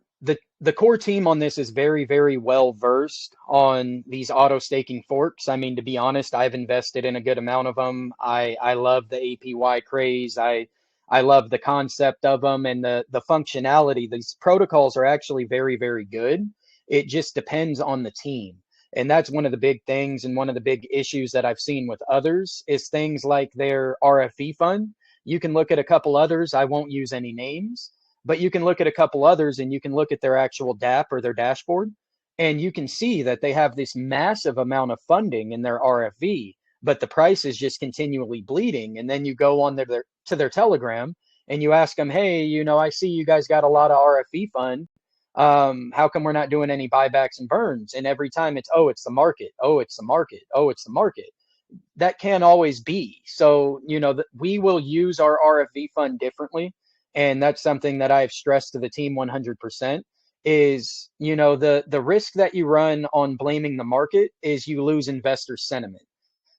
the core team on this is very, very well versed on these auto staking forks. I mean, to be honest, I've invested in a good amount of them. I love the APY craze. I love the concept of them and the functionality. These protocols are actually very, very good. It just depends on the team. And that's one of the big things and one of the big issues that I've seen with others is things like their RFV fund. You can look at a couple others. I won't use any names, but you can look at a couple others and you can look at their actual DApp or their dashboard, and you can see that they have this massive amount of funding in their RFV, but the price is just continually bleeding. And then you go on to their Telegram and you ask them, hey, I see you guys got a lot of RFV fund. How come we're not doing any buybacks and burns? And every time it's, oh, it's the market. Oh, it's the market. Oh, it's the market. That can't always be. So, we will use our RFV fund differently. And that's something that I've stressed to the team 100% is, the risk that you run on blaming the market is you lose investor sentiment.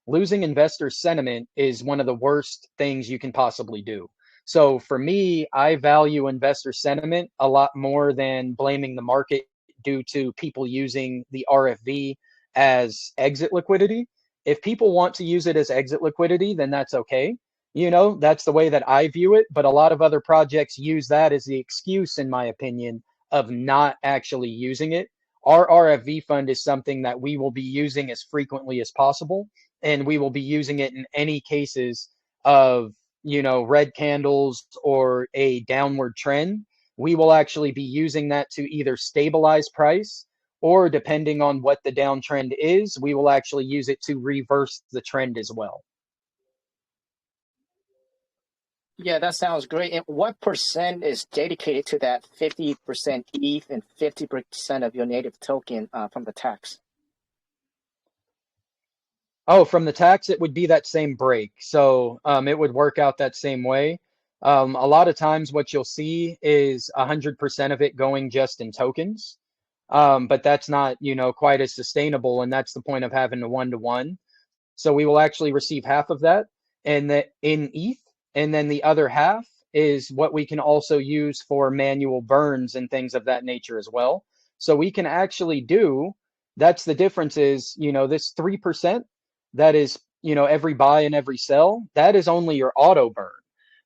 Losing investor sentiment is one of the worst things you can possibly do. So for me, I value investor sentiment a lot more than blaming the market due to people using the RFV as exit liquidity. If people want to use it as exit liquidity, then that's okay. That's the way that I view it. But a lot of other projects use that as the excuse, in my opinion, of not actually using it. Our RFV fund is something that we will be using as frequently as possible, and we will be using it in any cases of red candles or a downward trend. We will actually be using that to either stabilize price, or depending on what the downtrend is, we will actually use it to reverse the trend as well. Yeah, that sounds great. And what percent is dedicated to that 50% ETH and 50% of your native token from the tax? Oh, from the tax, it would be that same break. So it would work out that same way. A lot of times what you'll see is 100% of it going just in tokens. But that's not, quite as sustainable. And that's the point of having a one-to-one. So we will actually receive half of that. and that in ETH, and then the other half is what we can also use for manual burns and things of that nature as well. So we can actually do, that's the difference is, this 3% that is, every buy and every sell, that is only your auto burn.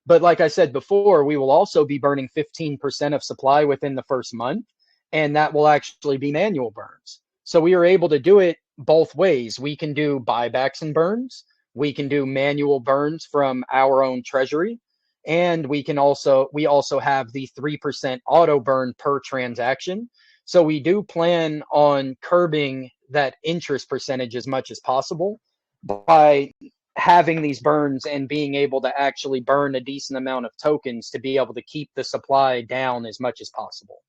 But like I said before, we will also be burning 15% of supply within the first month, and that will actually be manual burns. So we are able to do it both ways. We can do buybacks and burns. We can do manual burns from our own treasury, and we also have the 3% auto burn per transaction. So we do plan on curbing that interest percentage as much as possible by having these burns and being able to actually burn a decent amount of tokens to be able to keep the supply down as much as possible.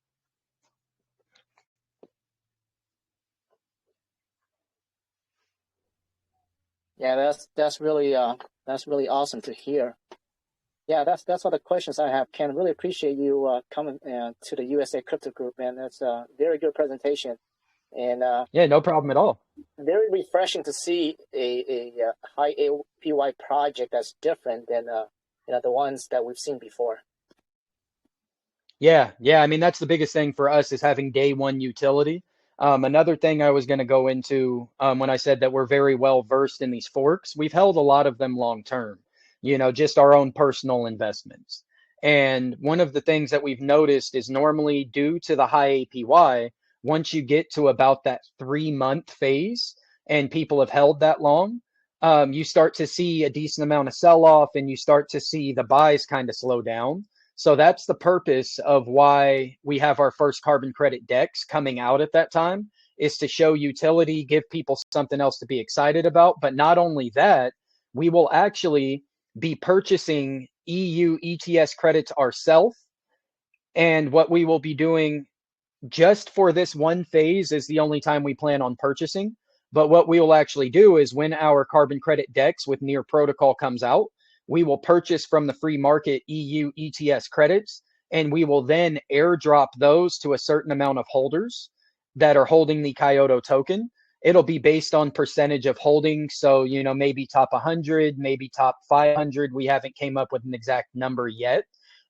Yeah, that's really awesome to hear. Yeah, that's all the questions I have, Ken. Really appreciate you coming to the USA Crypto Group, man. That's a very good presentation, and Yeah, no problem at all. very refreshing to see a high APY project that's different than the ones that we've seen before. Yeah. I mean, that's the biggest thing for us is having day one utility. Another thing I was going to go into when I said that we're very well versed in these forks, we've held a lot of them long term, just our own personal investments. And one of the things that we've noticed is normally due to the high APY, once you get to about that 3 month phase and people have held that long, you start to see a decent amount of sell off and you start to see the buys kind of slow down. So that's the purpose of why we have our first carbon credit decks coming out at that time, is to show utility, give people something else to be excited about. But not only that, we will actually be purchasing EU ETS credits ourselves. And what we will be doing just for this one phase is the only time we plan on purchasing. But what we will actually do is when our carbon credit decks with Near Protocol comes out, we will purchase from the free market EU ETS credits, and we will then airdrop those to a certain amount of holders that are holding the Kyoto token. It'll be based on percentage of holding. So, maybe top 100, maybe top 500. We haven't came up with an exact number yet,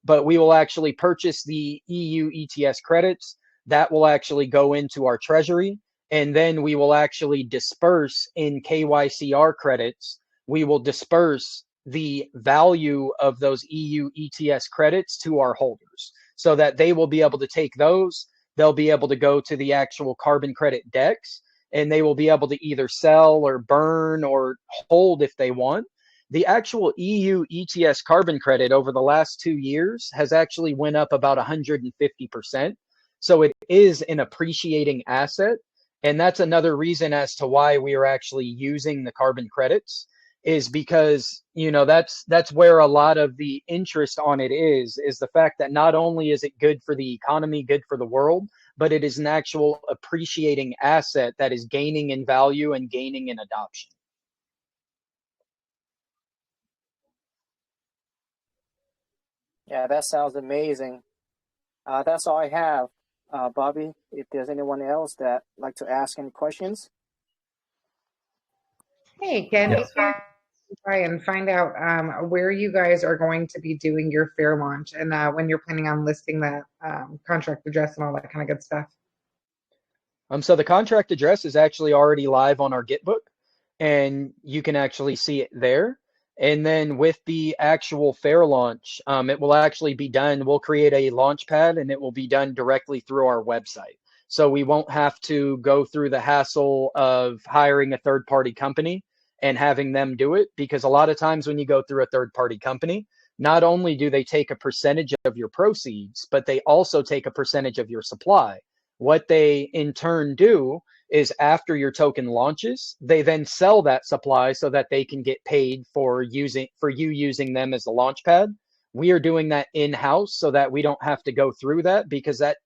but we will actually purchase the EU ETS credits. That will actually go into our treasury, and then we will actually disperse in KYCR credits. We will disperse the value of those EU ETS credits to our holders so that they will be able to take those. They'll be able to go to the actual carbon credit decks, and they will be able to either sell or burn or hold if they want. The actual EU ETS carbon credit over the last 2 years has actually went up about 150%. So it is an appreciating asset. And that's another reason as to why we are actually using the carbon credits, is because, that's where a lot of the interest on it is the fact that not only is it good for the economy, good for the world, but it is an actual appreciating asset that is gaining in value and gaining in adoption. Yeah, that sounds amazing. That's all I have, Bobby. If there's anyone else that like to ask any questions. Hey, Ken, just wanted to try and find out where you guys are going to be doing your fair launch and when you're planning on listing that contract address and all that kind of good stuff. So the contract address is actually already live on our Gitbook, and you can actually see it there. And then with the actual fair launch, it will actually be done. We'll create a launch pad, and it will be done directly through our website. So we won't have to go through the hassle of hiring a third-party company and having them do it, because a lot of times when you go through a third-party company, not only do they take a percentage of your proceeds, but they also take a percentage of your supply. What they in turn do is after your token launches, they then sell that supply so that they can get paid for you using them as the launch pad. We are doing that in-house so that we don't have to go through that, because that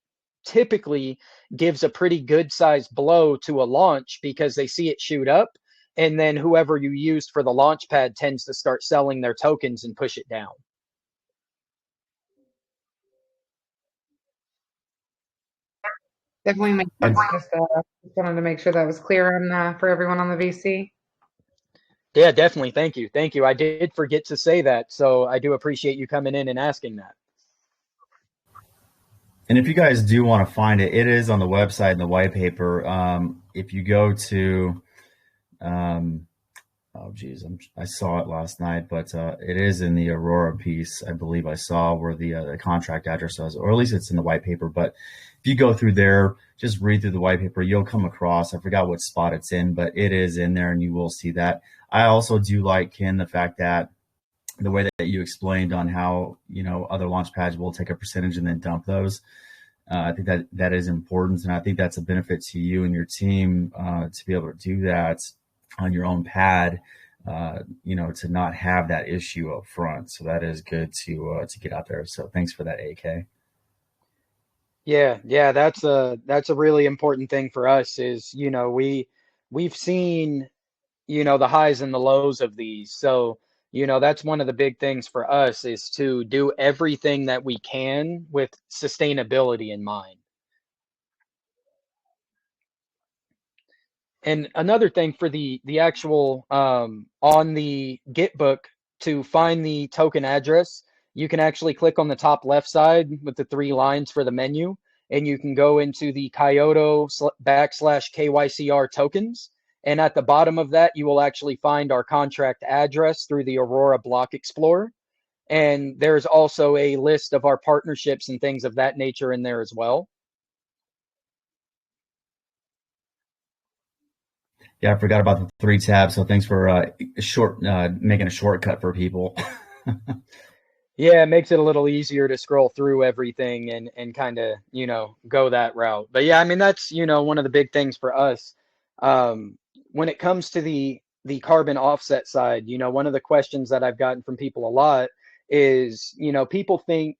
typically gives a pretty good sized blow to a launch, because they see it shoot up, and then whoever you used for the launch pad tends to start selling their tokens and push it down. Definitely makes sense. Just wanted to make sure that was clear on for everyone on the VC. Yeah, definitely. Thank you. Thank you. I did forget to say that, so I do appreciate you coming in and asking that. And if you guys do want to find it, it is on the website in the white paper. If you go to, oh geez, I saw it last night, but it is in the Aurora piece. I believe I saw where the contract address was, or at least it's in the white paper. But if you go through there, just read through the white paper, you'll come across, I forgot what spot it's in, but it is in there and you will see that. I also do like, Ken, the fact that the way that you explained on how, other launch pads will take a percentage and then dump those. I think that is important. And I think that's a benefit to you and your team to be able to do that on your own pad, to not have that issue up front. So that is good to get out there. So thanks for that, AK. Yeah, that's a really important thing for us is, we've seen, the highs and the lows of these. So, that's one of the big things for us is to do everything that we can with sustainability in mind. And another thing for the actual on the Git book to find the token address, you can actually click on the top left side with the 3 lines for the menu, and you can go into the Kyoto / KYCR tokens. And at the bottom of that, you will actually find our contract address through the Aurora Block Explorer. And there's also a list of our partnerships and things of that nature in there as well. Yeah, I forgot about the 3 tabs. So thanks for making a shortcut for people. Yeah, it makes it a little easier to scroll through everything and kind of, go that route. But yeah, I mean, that's, one of the big things for us. When it comes to the carbon offset side, one of the questions that I've gotten from people a lot is, people think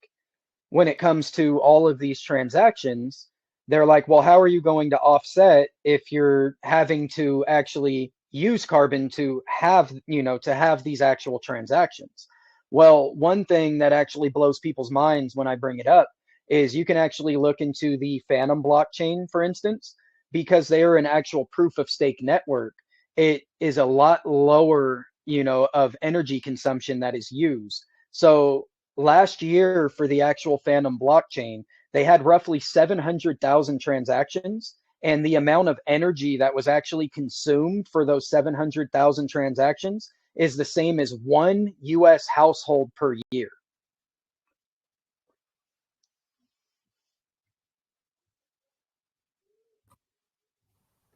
when it comes to all of these transactions, they're like, well, how are you going to offset if you're having to actually use carbon to have, to have these actual transactions? Well, one thing that actually blows people's minds when I bring it up is you can actually look into the Phantom blockchain, for instance, because they are an actual proof of stake network. It is a lot lower, of energy consumption that is used. So last year for the actual Phantom blockchain, they had roughly 700,000 transactions, and the amount of energy that was actually consumed for those 700,000 transactions is the same as 1 US household per year.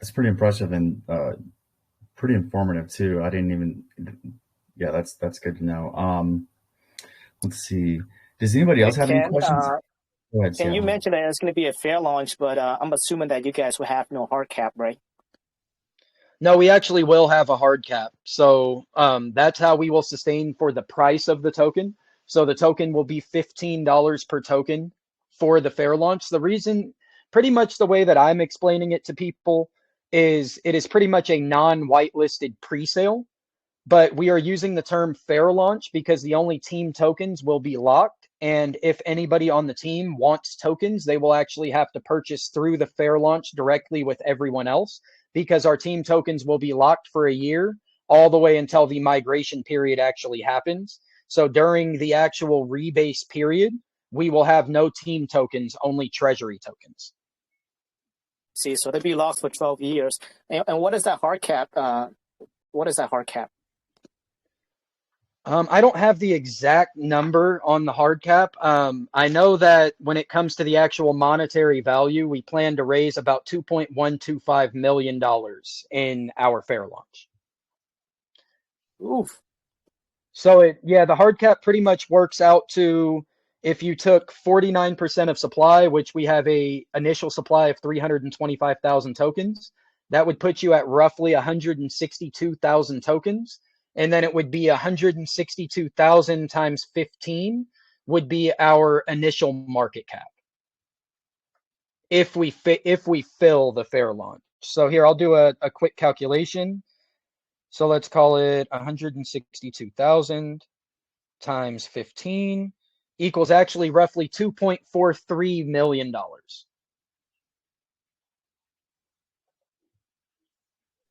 It's pretty impressive and pretty informative too. I didn't even, yeah, that's good to know. Let's see. Does anybody else have any Ken, questions? Go ahead, Ken, you Sam. mentioned that it's going to be a fair launch, but I'm assuming that you guys will have no hard cap, right? No, we actually will have a hard cap. So that's how we will sustain for the price of the token. So the token will be $15 per token for the fair launch. The reason, pretty much the way that I'm explaining it to people, is it is pretty much a non-whitelisted pre-sale. But we are using the term fair launch because the only team tokens will be locked. And if anybody on the team wants tokens, they will actually have to purchase through the fair launch directly with everyone else because our team tokens will be locked for a year all the way until the migration period actually happens. So during the actual rebase period, we will have no team tokens, only treasury tokens. See, so they'll be locked for 12 years. And what is that hard cap? What is that hard cap? I don't have the exact number on the hard cap. I know that when it comes to the actual monetary value, we plan to raise about $2.125 million in our fair launch. Oof. So the hard cap pretty much works out to if you took 49% of supply, which we have a initial supply of 325,000 tokens, that would put you at roughly 162,000 tokens. And then it would be 162,000 times 15 would be our initial market cap if we fill the fair launch. So here I'll do a quick calculation. So let's call it 162,000 times 15 equals actually roughly $2.43 million.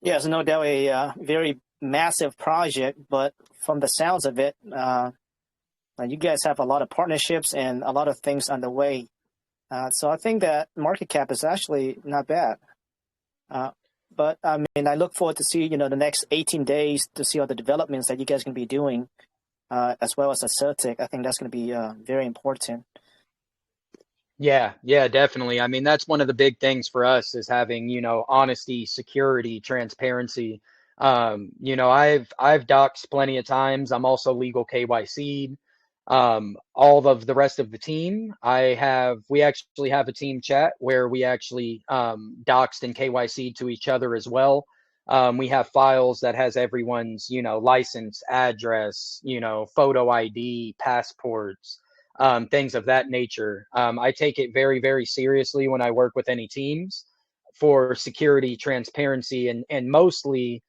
Yes, no doubt a very massive project, but from the sounds of it, you guys have a lot of partnerships and a lot of things underway. So I think that market cap is actually not bad. But I mean, I look forward to see, the next 18 days to see all the developments that you guys can be doing, as well as the CERTIC. I think that's going to be very important. Yeah, definitely. I mean, that's one of the big things for us is having, honesty, security, transparency. I've doxed plenty of times. I'm also legal KYC'd. All of the rest of the team, we actually have a team chat where we actually doxed and KYC'd to each other as well. We have files that has everyone's, license, address, photo ID, passports, things of that nature. I take it very, very seriously when I work with any teams for security, transparency, and mostly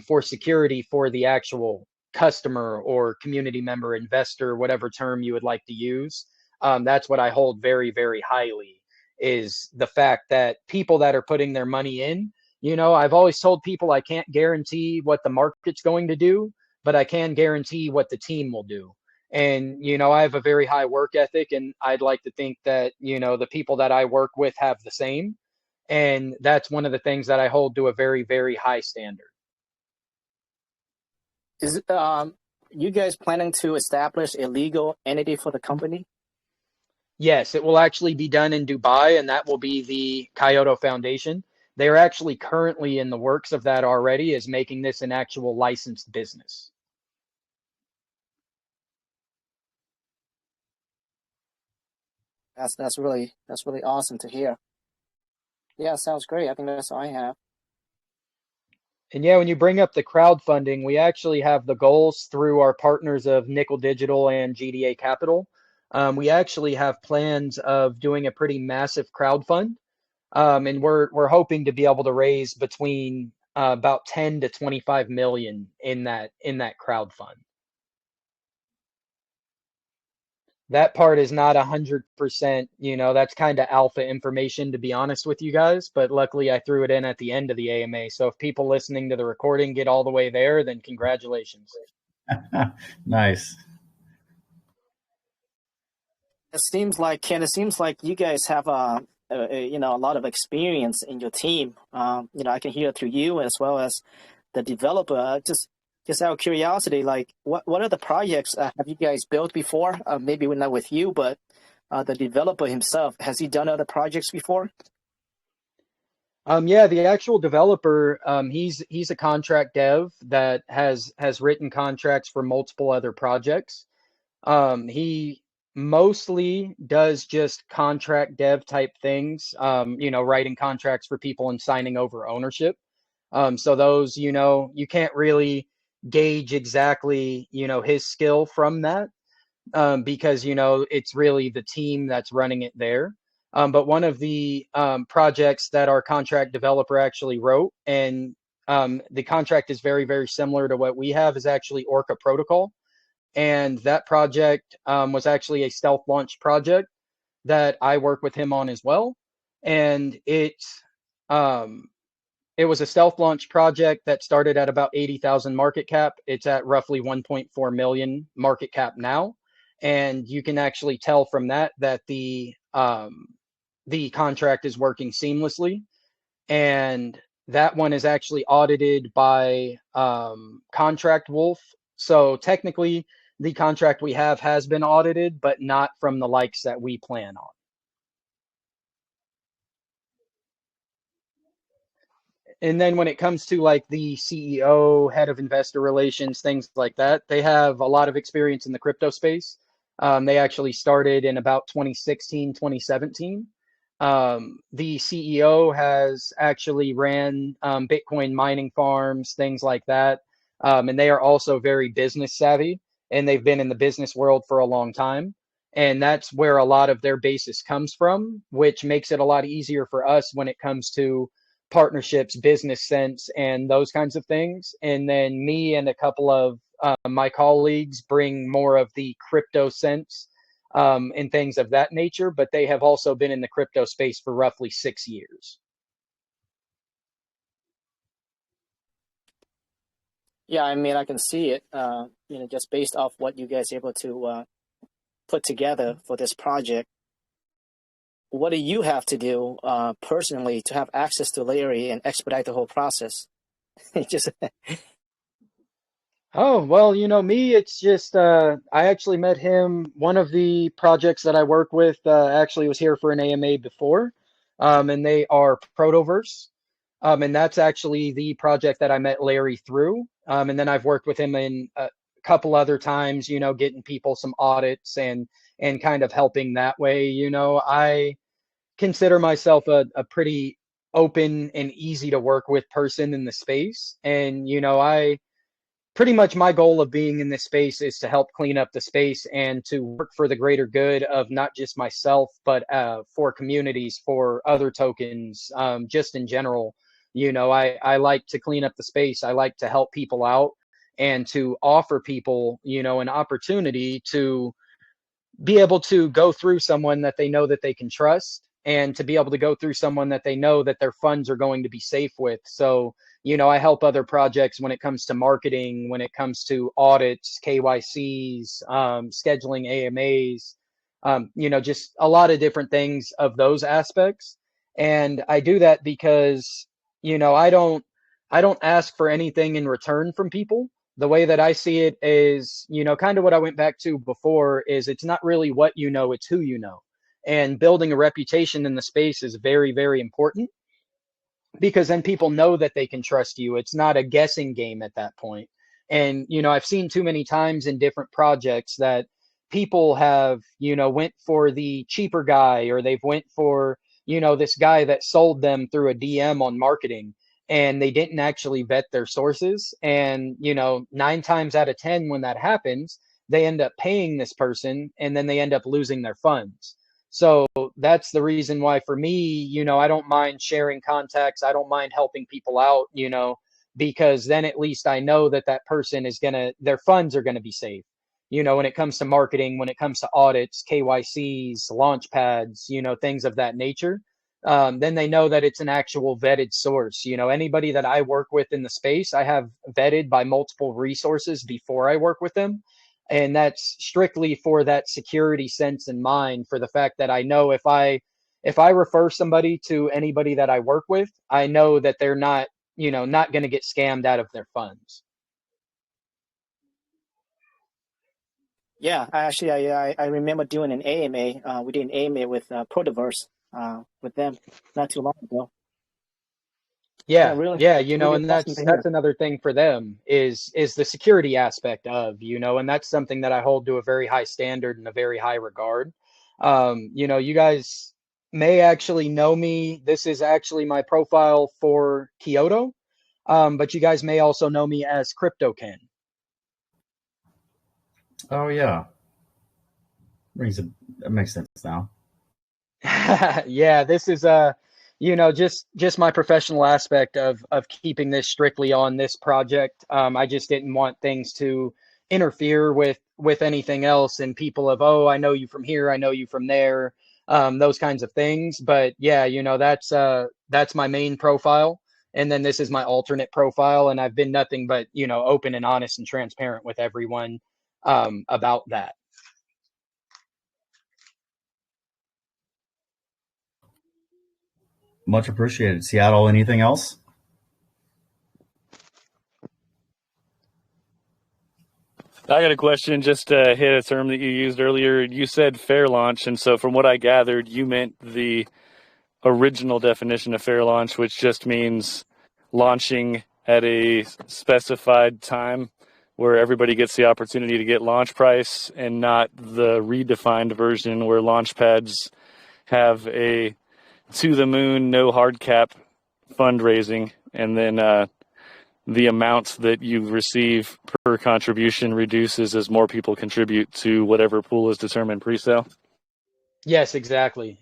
for security for the actual customer or community member, investor, whatever term you would like to use. That's what I hold very, very highly, is the fact that people that are putting their money in, I've always told people I can't guarantee what the market's going to do, but I can guarantee what the team will do. And, I have a very high work ethic, and I'd like to think that, the people that I work with have the same. And that's one of the things that I hold to a very, very high standard. Is you guys planning to establish a legal entity for the company? Yes, it will actually be done in Dubai, and that will be the Kyoto Foundation. They're actually currently in the works of that already, is making this an actual licensed business. That's really awesome to hear. Yeah, sounds great. I think that's all I have. And yeah, when you bring up the crowdfunding, we actually have the goals through our partners of Nickel Digital and GDA Capital. We actually have plans of doing a pretty massive crowdfund, and we're hoping to be able to raise between about 10 to 25 million in that crowdfund. That part is not 100%, that's kind of alpha information, to be honest with you guys. But luckily, I threw it in at the end of the AMA. So if people listening to the recording get all the way there, then congratulations. Nice. It seems like, Ken, you guys have a lot of experience in your team. I can hear through you as well as the developer. Just out of curiosity, like what are the projects have you guys built before? Maybe not with you, but the developer himself, has he done other projects before? Yeah, the actual developer, he's a contract dev that has written contracts for multiple other projects. He mostly does just contract dev type things, writing contracts for people and signing over ownership. So those, you can't really gauge exactly, his skill from that, because, it's really the team that's running it there. But one of the projects that our contract developer actually wrote, and the contract is very, very similar to what we have, is actually Orca Protocol. And that project was actually a stealth launch project that I work with him on as well. And it was a stealth launch project that started at about 80,000 market cap. It's at roughly 1.4 million market cap now. And you can actually tell from that the contract is working seamlessly. And that one is actually audited by Contract Wolf. So technically, the contract we have has been audited, but not from the likes that we plan on. And then when it comes to like the CEO, head of investor relations, things like that, they have a lot of experience in the crypto space. They actually started in about 2016, 2017. The CEO has actually ran Bitcoin mining farms, things like that. And they are also very business savvy, and they've been in the business world for a long time. And that's where a lot of their basis comes from, which makes it a lot easier for us when it comes to partnerships, business sense, and those kinds of things. And then me and a couple of my colleagues bring more of the crypto sense and things of that nature, but they have also been in the crypto space for roughly 6 years. Yeah, I mean, I can see it, just based off what you guys are able to put together for this project. What do you have to do personally to have access to Larry and expedite the whole process? Just Oh, well, me, it's just I actually met him. One of the projects that I work with actually was here for an AMA before, and they are Protoverse. And that's actually the project that I met Larry through. And then I've worked with him in a couple other times, getting people some audits and kind of helping that way. I consider myself a pretty open and easy to work with person in the space. And, I pretty much my goal of being in this space is to help clean up the space and to work for the greater good of not just myself, but for communities, for other tokens, just in general. I like to clean up the space. I like to help people out and to offer people, an opportunity to be able to go through someone that they know that they can trust, and to be able to go through someone that they know that their funds are going to be safe with. So, I help other projects when it comes to marketing, when it comes to audits, KYCs, scheduling AMAs, just a lot of different things of those aspects. And I do that because, I don't ask for anything in return from people. The way that I see it is, kind of what I went back to before is it's not really what you know, it's who you know. And building a reputation in the space is very, very important, because then people know that they can trust you. It's not a guessing game at that point. And, I've seen too many times in different projects that people have, went for the cheaper guy, or they've went for, this guy that sold them through a DM on marketing, and they didn't actually vet their sources. And, 9 times out of 10, when that happens, they end up paying this person and then they end up losing their funds. So that's the reason why for me, I don't mind sharing contacts. I don't mind helping people out, because then at least I know that that person is their funds are going to be safe. When it comes to marketing, when it comes to audits, KYCs, launch pads, things of that nature, then they know that it's an actual vetted source. Anybody that I work with in the space, I have vetted by multiple resources before I work with them. And that's strictly for that security sense in mind, for the fact that I know if I refer somebody to anybody that I work with, I know that they're not going to get scammed out of their funds. yeah, I remember doing an AMA. We did an AMA with Protoverse with them not too long ago. Yeah, really, yeah, really and awesome to that's hear. another thing for them is the security aspect of, and that's something that I hold to a very high standard and a very high regard. You guys may actually know me. This is actually my profile for Kyoto, but you guys may also know me as CryptoKen. Oh yeah, that makes sense now. Yeah, this is just my professional aspect of keeping this strictly on this project. I just didn't want things to interfere with anything else, and people of, oh, I know you from here, I know you from there, those kinds of things. But yeah, that's my main profile, and then this is my alternate profile, and I've been nothing but open and honest and transparent with everyone about that. Much appreciated. Seattle, anything else? I got a question just to hit a term that you used earlier. You said fair launch, and so from what I gathered, you meant the original definition of fair launch, which just means launching at a specified time where everybody gets the opportunity to get launch price, and not the redefined version where launch pads have a to the moon, no hard cap fundraising, and then the amounts that you receive per contribution reduces as more people contribute to whatever pool is determined pre-sale. Yes, exactly.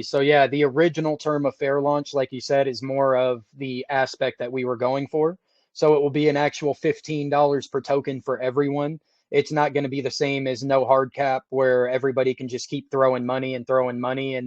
So yeah, the original term of fair launch, like you said, is more of the aspect that we were going for. So it will be an actual $15 per token for everyone. It's not going to be the same as no hard cap, where everybody can just keep throwing money, and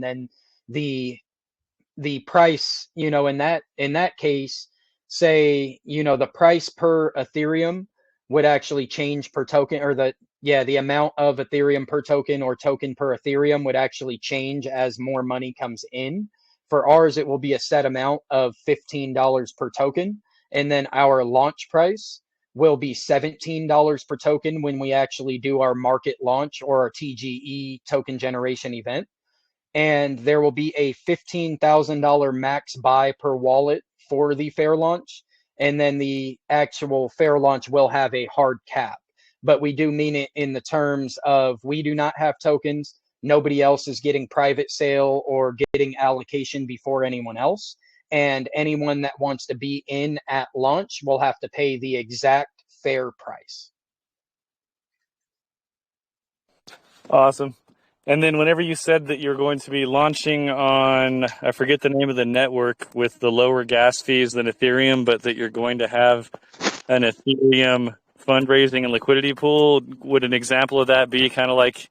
then the price, in that case, say, the price per Ethereum would actually change per token, or the amount of Ethereum per token or token per Ethereum would actually change as more money comes in. For ours, it will be a set amount of $15 per token. And then our launch price will be $17 per token when we actually do our market launch or our TGE token generation event. And there will be a $15,000 max buy per wallet for the fair launch. And then the actual fair launch will have a hard cap. But we do mean it in the terms of we do not have tokens. Nobody else is getting private sale or getting allocation before anyone else. And anyone that wants to be in at launch will have to pay the exact fair price. Awesome. And then whenever you said that you're going to be launching on, I forget the name of the network with the lower gas fees than Ethereum, but that you're going to have an Ethereum fundraising and liquidity pool, would an example of that be kind of like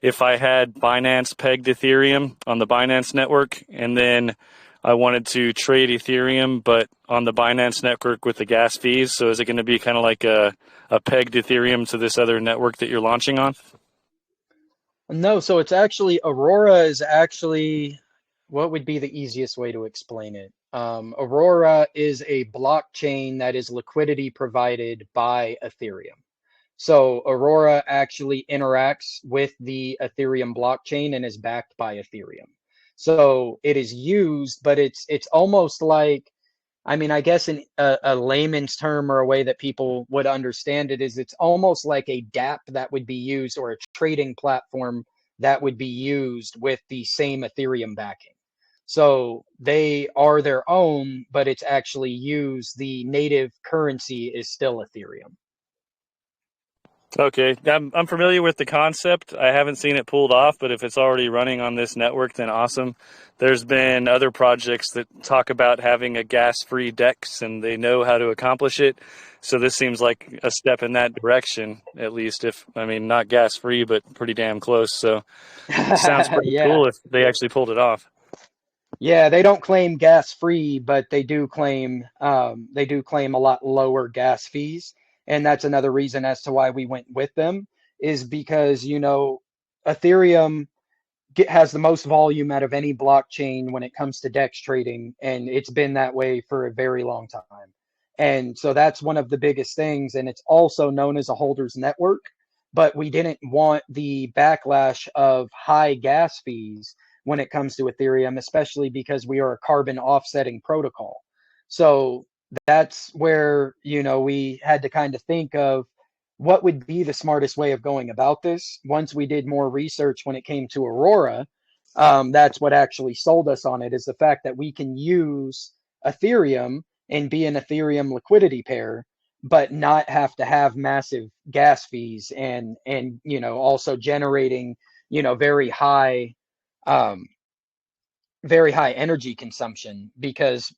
if I had Binance pegged Ethereum on the Binance network, and then I wanted to trade Ethereum, but on the Binance network with the gas fees? So is it going to be kind of like a pegged Ethereum to this other network that you're launching on? No, so it's actually, Aurora is actually, what would be the easiest way to explain it? Aurora is a blockchain that is liquidity provided by Ethereum. So Aurora actually interacts with the Ethereum blockchain and is backed by Ethereum. So it is used, but it's almost like, I guess in a layman's term, or a way that people would understand it, is it's almost like a DApp that would be used, or a trading platform that would be used with the same Ethereum backing. So they are their own, but it's actually used. The native currency is still Ethereum. Okay, I'm familiar with the concept. I haven't seen it pulled off, but if it's already running on this network, then awesome. There's been other projects that talk about having a gas-free DEX, and they know how to accomplish it. So this seems like a step in that direction, at least. Not gas-free, but pretty damn close. So it sounds pretty cool if they actually pulled it off. Yeah, they don't claim gas-free, but they do claim a lot lower gas fees. And that's another reason as to why we went with them, is because, Ethereum has the most volume out of any blockchain when it comes to DEX trading, and it's been that way for a very long time. And so that's one of the biggest things, and it's also known as a holders network, but we didn't want the backlash of high gas fees when it comes to Ethereum, especially because we are a carbon offsetting protocol. So that's where, we had to kind of think of what would be the smartest way of going about this. Once we did more research when it came to Aurora, that's what actually sold us on it, is the fact that we can use Ethereum and be an Ethereum liquidity pair, but not have to have massive gas fees and also generating, very high energy consumption, because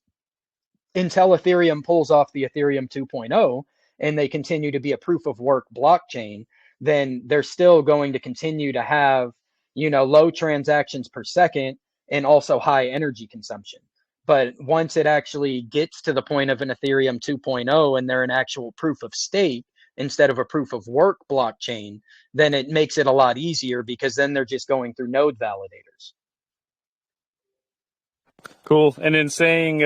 until Ethereum pulls off the Ethereum 2.0 and they continue to be a proof of work blockchain, then they're still going to continue to have, low transactions per second and also high energy consumption. But once it actually gets to the point of an Ethereum 2.0 and they're an actual proof of stake instead of a proof of work blockchain, then it makes it a lot easier, because then they're just going through node validators. Cool. And in saying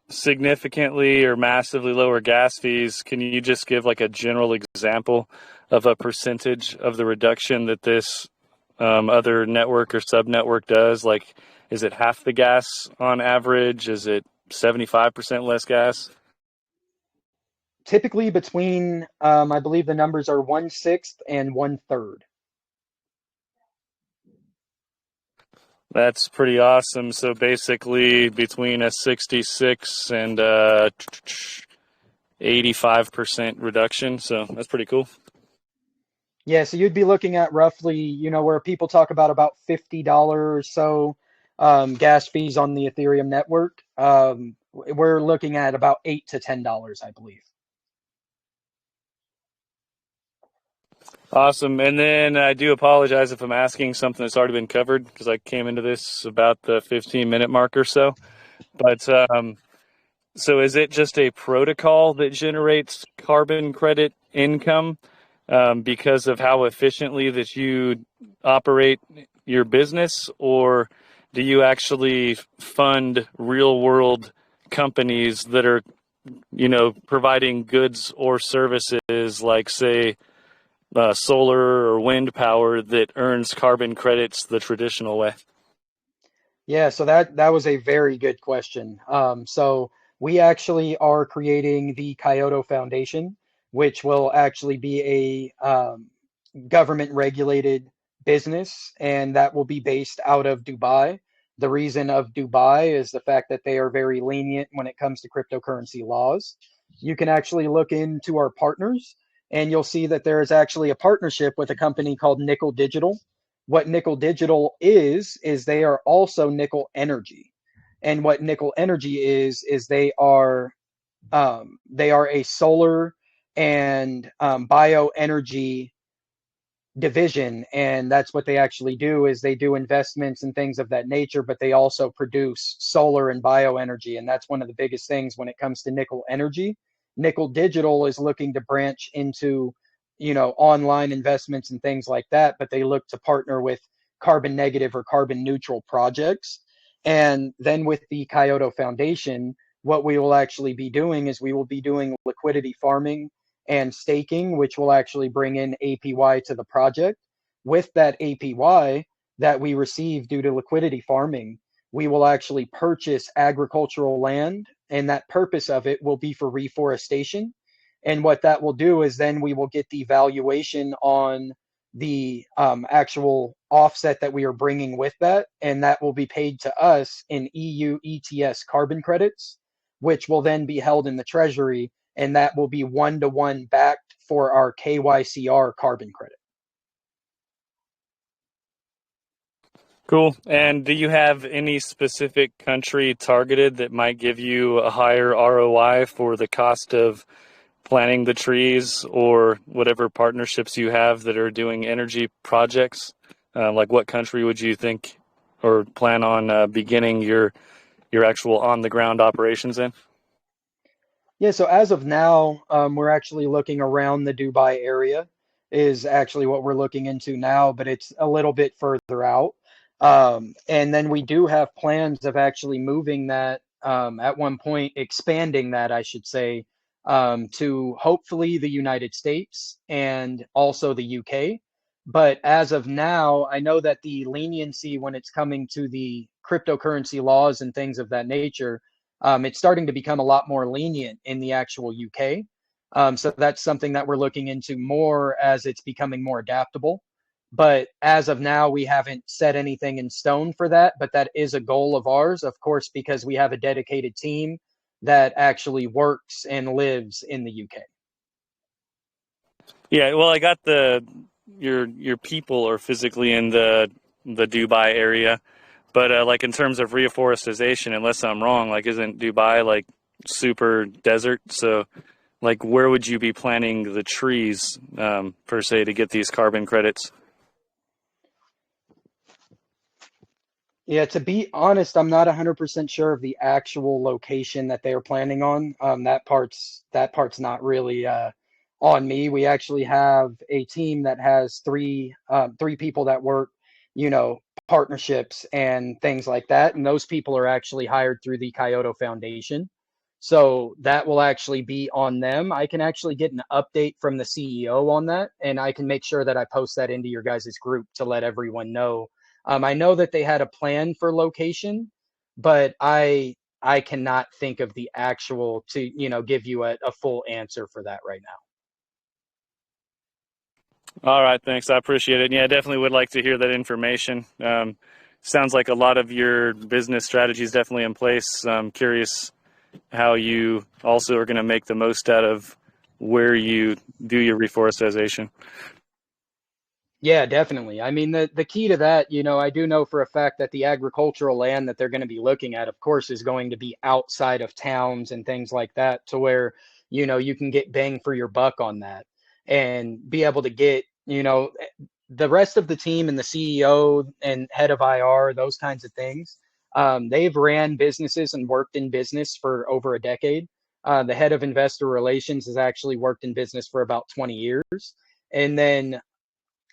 significantly or massively lower gas fees, can you just give like a general example of a percentage of the reduction that this other network or sub-network does? Like, is it half the gas on average? Is it 75% less gas? Typically between, I believe the numbers are 1/6 and 1/3. That's pretty awesome. So basically between a 66 and 85% reduction. So that's pretty cool. Yeah, so you'd be looking at roughly, where people talk about $50 or so gas fees on the Ethereum network. We're looking at about $8 to $10, I believe. Awesome. And then I do apologize if I'm asking something that's already been covered, because I came into this about the 15-minute mark or so. But So is it just a protocol that generates carbon credit income because of how efficiently that you operate your business, or do you actually fund real world companies that are, providing goods or services like, say, solar or wind power that earns carbon credits the traditional way? Yeah, so that was a very good question. So we actually are creating the Kyoto Foundation, which will actually be a government regulated business, and that will be based out of Dubai. The reason of Dubai is the fact that they are very lenient when it comes to cryptocurrency laws. You can actually look into our partners, and you'll see that there is actually a partnership with a company called Nickel Digital. What Nickel Digital is they are also Nickel Energy. And what Nickel Energy is they are a solar and bioenergy division, and that's what they actually do. Is they do investments and things of that nature, but they also produce solar and bioenergy, and that's one of the biggest things when it comes to Nickel Energy. Nickel Digital is looking to branch into, online investments and things like that, but they look to partner with carbon negative or carbon neutral projects. And then with the Kyoto Foundation, what we will actually be doing is we will be doing liquidity farming and staking, which will actually bring in APY to the project. With that APY that we receive due to liquidity farming, we will actually purchase agricultural land, and that purpose of it will be for reforestation. And what that will do is then we will get the valuation on the actual offset that we are bringing with that, and that will be paid to us in EU ETS carbon credits, which will then be held in the treasury, and that will be 1-to-1 backed for our KYCR carbon credit. Cool. And do you have any specific country targeted that might give you a higher ROI for the cost of planting the trees, or whatever partnerships you have that are doing energy projects? Like, what country would you think or plan on beginning your actual on the ground operations in? Yeah, so as of now, we're actually looking around the Dubai area is actually what we're looking into now, but it's a little bit further out. And then we do have plans of actually moving that, at one point, expanding that, I should say, to hopefully the United States and also the UK. But as of now, I know that the leniency when it's coming to the cryptocurrency laws and things of that nature, it's starting to become a lot more lenient in the actual UK. So that's something that we're looking into more as it's becoming more adaptable. But as of now, we haven't set anything in stone for that. But that is a goal of ours, of course, because we have a dedicated team that actually works and lives in the UK. Yeah, well, I got your people are physically in the Dubai area, but like in terms of reforestation, unless I'm wrong, like isn't Dubai like super desert? So like where would you be planting the trees per se to get these carbon credits? Yeah, to be honest, I'm not 100% sure of the actual location that they are planning on. That part's not really on me. We actually have a team that has three people that work, you know, partnerships and things like that, and those people are actually hired through the Kyoto Foundation. So that will actually be on them. I can actually get an update from the CEO on that, and I can make sure that I post that into your guys' group to let everyone know. I know that they had a plan for location, but I cannot think of the actual to, give you a full answer for that right now. All right, thanks. I appreciate it. Yeah, I definitely would like to hear that information. Sounds like a lot of your business strategy is definitely in place. I'm curious how you also are going to make the most out of where you do your reforestation. Yeah, definitely. I mean, the key to that, I do know for a fact that the agricultural land that they're going to be looking at, of course, is going to be outside of towns and things like that, to where, you can get bang for your buck on that and be able to get, the rest of the team and the CEO and head of IR, those kinds of things. They've ran businesses and worked in business for over a decade. The head of investor relations has actually worked in business for about 20 years. And then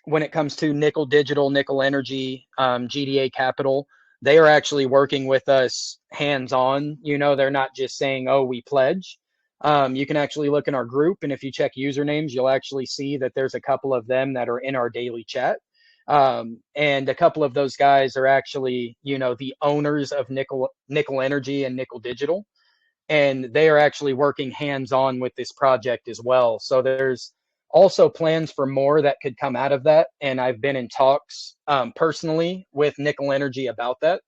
when it comes to Nickel Digital, Nickel Energy, GDA Capital, they are actually working with us hands-on. They're not just saying, oh, we pledge. You can actually look in our group, and if you check usernames, you'll actually see that there's a couple of them that are in our daily chat. And a couple of those guys are actually, the owners of Nickel Energy and Nickel Digital. And they are actually working hands-on with this project as well. So there's also plans for more that could come out of that. And I've been in talks personally with Nickel Energy about that.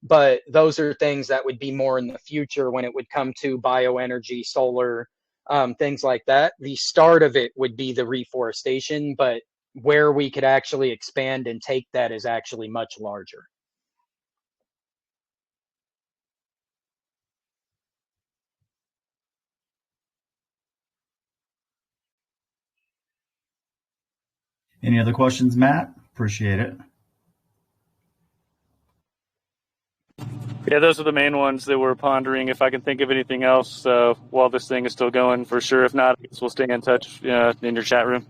But those are things that would be more in the future when it would come to bioenergy, solar, things like that. The start of it would be the reforestation, but where we could actually expand and take that is actually much larger. Any other questions, Matt? Appreciate it. Yeah, those are the main ones that we're pondering. If I can think of anything else while this thing is still going, for sure. If not, I guess we'll stay in touch in your chat room.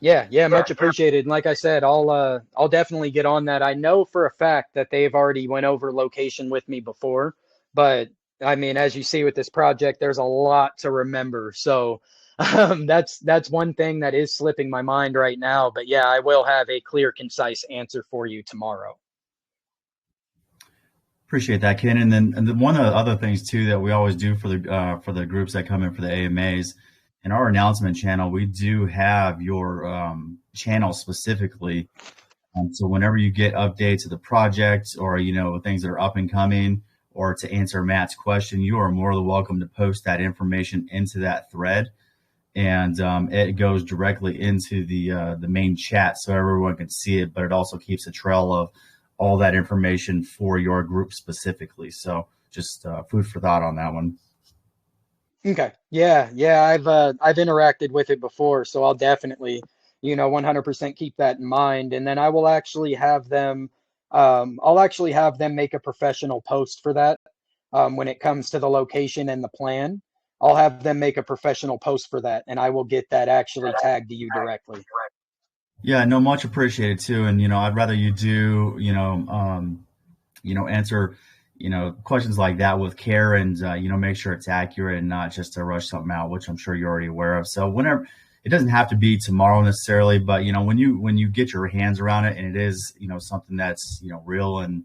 Yeah, much appreciated. And like I said, I'll definitely get on that. I know for a fact that they've already went over location with me before, but I mean, as you see with this project, there's a lot to remember. So that's one thing that is slipping my mind right now. But yeah, I will have a clear, concise answer for you tomorrow. Appreciate that, Ken. And then one of the other things too that we always do for the groups that come in for the AMAs, in our announcement channel, we do have your channel specifically. So whenever you get updates of the project or things that are up and coming, or to answer Matt's question, you are more than welcome to post that information into that thread, and it goes directly into the main chat so everyone can see it. But it also keeps a trail of all that information for your group specifically. So just food for thought on that one. Okay. Yeah. I've interacted with it before, so I'll definitely, 100% keep that in mind. And then I will actually have them, make a professional post for that. When it comes to the location and the plan, I'll have them make a professional post for that, and I will get that actually tagged to you directly. Yeah, no, much appreciated too. And I'd rather you do, answer, questions like that with care, and make sure it's accurate and not just to rush something out, which I'm sure you're already aware of. So whenever, it doesn't have to be tomorrow necessarily, but when you get your hands around it and it is something that's real and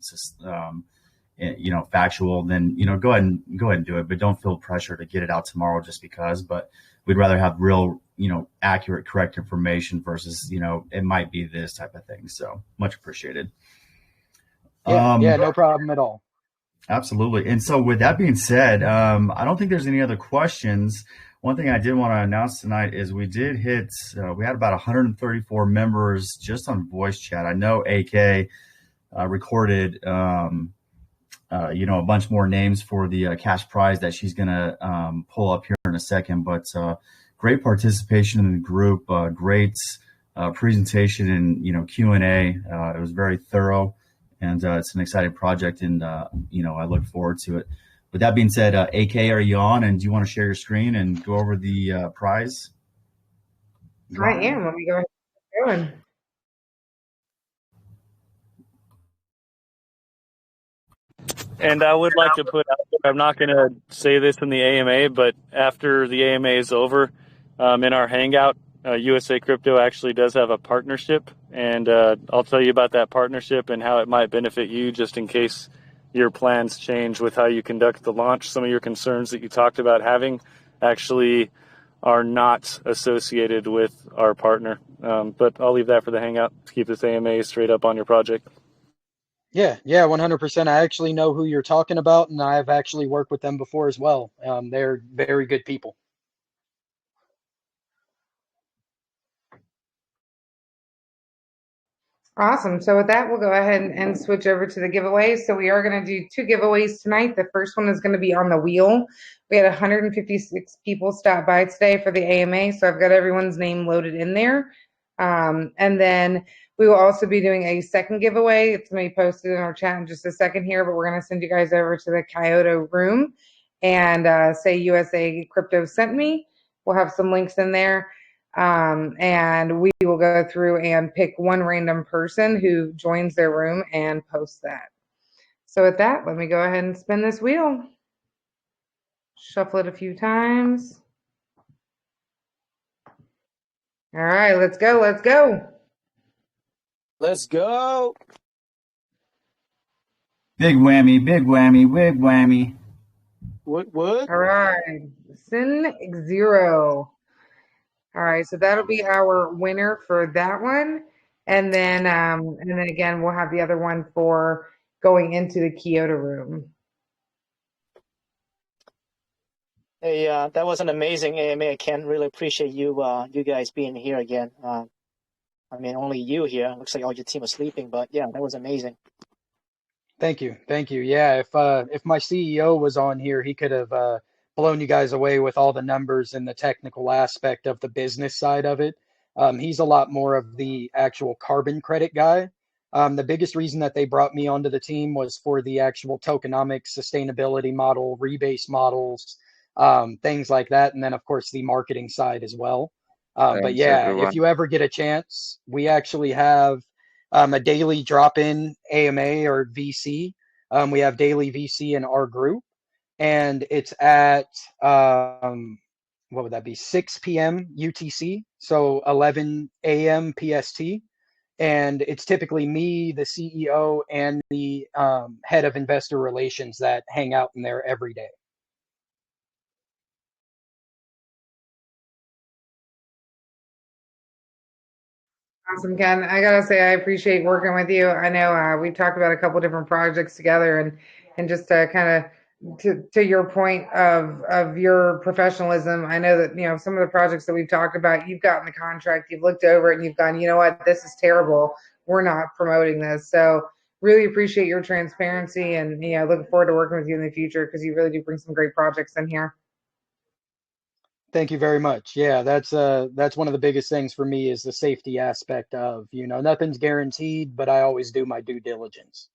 factual, then go ahead and do it. But don't feel pressure to get it out tomorrow just because. But we'd rather have real accurate, correct information versus it might be this type of thing. So much appreciated. Yeah, no problem at all. Absolutely. And so with that being said, I don't think there's any other questions. One thing I did want to announce tonight is we did hit, we had about 134 members just on voice chat. I know AK recorded, a bunch more names for the cash prize that she's going to pull up here in a second. But great participation in the group, great presentation and, Q&A. It was very thorough. And it's an exciting project, and I look forward to it. With that being said, AK, are you on? And do you want to share your screen and go over the prize? I am. Let me go ahead and keep going. And I would like to put out there, I'm not going to say this in the AMA, but after the AMA is over, in our Hangout, USA Crypto actually does have a partnership, and I'll tell you about that partnership and how it might benefit you, just in case your plans change with how you conduct the launch. Some of your concerns that you talked about having actually are not associated with our partner. But I'll leave that for the Hangout to keep this AMA straight up on your project. Yeah, 100%. I actually know who you're talking about, and I've actually worked with them before as well. They're very good people. Awesome. So with that, we'll go ahead and switch over to the giveaways. So we are going to do 2 giveaways tonight. The first one is going to be on the wheel. We had 156 people stop by today for the AMA, so I've got everyone's name loaded in there. And then We will also be doing a second giveaway. It's going to be posted in our chat in just a second here, but we're going to send you guys over to the Kyoto room and say USA Crypto sent me. We'll have some links in there. And we will go through and pick one random person who joins their room and post that. So with that, let me go ahead and spin this wheel. Shuffle it a few times. All right, let's go. Let's go. Let's go. Big whammy, big whammy, big whammy. What? All right, Sin Zero. All right, so that'll be our winner for that one, and then again we'll have the other one for going into the Kyoto room. Hey, that was an amazing AMA. I can't really appreciate you guys being here again. I mean, only you here. Looks like all your team was sleeping, but yeah, that was amazing. Thank you. Yeah, if my CEO was on here, he could have blown you guys away with all the numbers and the technical aspect of the business side of it. He's a lot more of the actual carbon credit guy. The biggest reason that they brought me onto the team was for the actual tokenomics, sustainability model, rebase models, things like that. And then, of course, the marketing side as well. But yeah, everyone. if you ever get a chance, we actually have a daily drop-in AMA or VC. We have daily VC in our group, and it's at what would that be? 6 p.m. UTC, so 11 a.m. PST. And it's typically me, the CEO, and the head of investor relations that hang out in there every day. Awesome, Ken. I gotta say, I appreciate working with you. I know we talked about a couple different projects together, and just to kind of to your point of your professionalism. I know that some of the projects that we've talked about, you've gotten the contract, you've looked over it, and you've gone, you know what, this is terrible. We're not promoting this. So really appreciate your transparency, and looking forward to working with you in the future because you really do bring some great projects in here. Thank you very much. Yeah, that's one of the biggest things for me is the safety aspect of, nothing's guaranteed, but I always do my due diligence.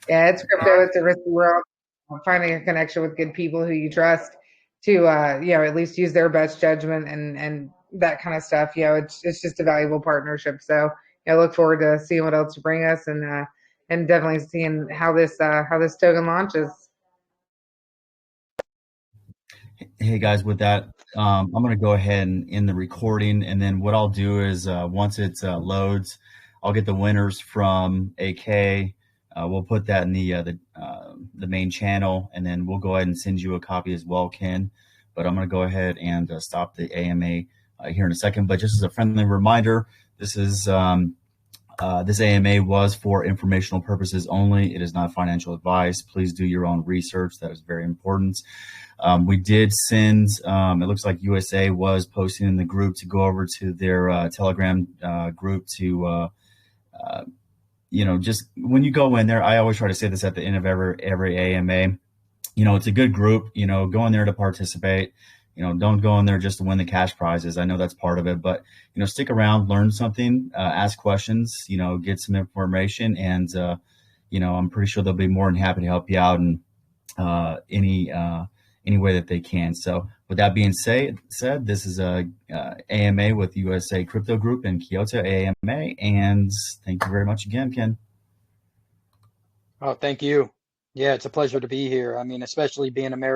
Yeah, it's crypto. It's a risky world. Finding a connection with good people who you trust to, at least use their best judgment and that kind of stuff. It's just a valuable partnership. So, I look forward to seeing what else you bring us and definitely seeing how this token launches. Hey guys, with that, I'm going to go ahead and end the recording, and then what I'll do is once it loads, I'll get the winners from AK. We'll put that in the main channel, and then we'll go ahead and send you a copy as well, Ken. But I'm going to go ahead and stop the AMA here in a second. But just as a friendly reminder, this is this AMA was for informational purposes only. It is not financial advice. Please do your own research. That is very important. We did send, it looks like USA was posting in the group to go over to their Telegram group to, just when you go in there, I always try to say this at the end of every AMA, it's a good group, go in there to participate. Don't go in there just to win the cash prizes. I know that's part of it, but, stick around, learn something, ask questions, get some information, and, I'm pretty sure they'll be more than happy to help you out in any way that they can. So with that being said, this is a AMA with USA Crypto Group and Kyoto AMA, and thank you very much again, Ken. Oh, thank you. Yeah, it's a pleasure to be here. I mean, especially being American.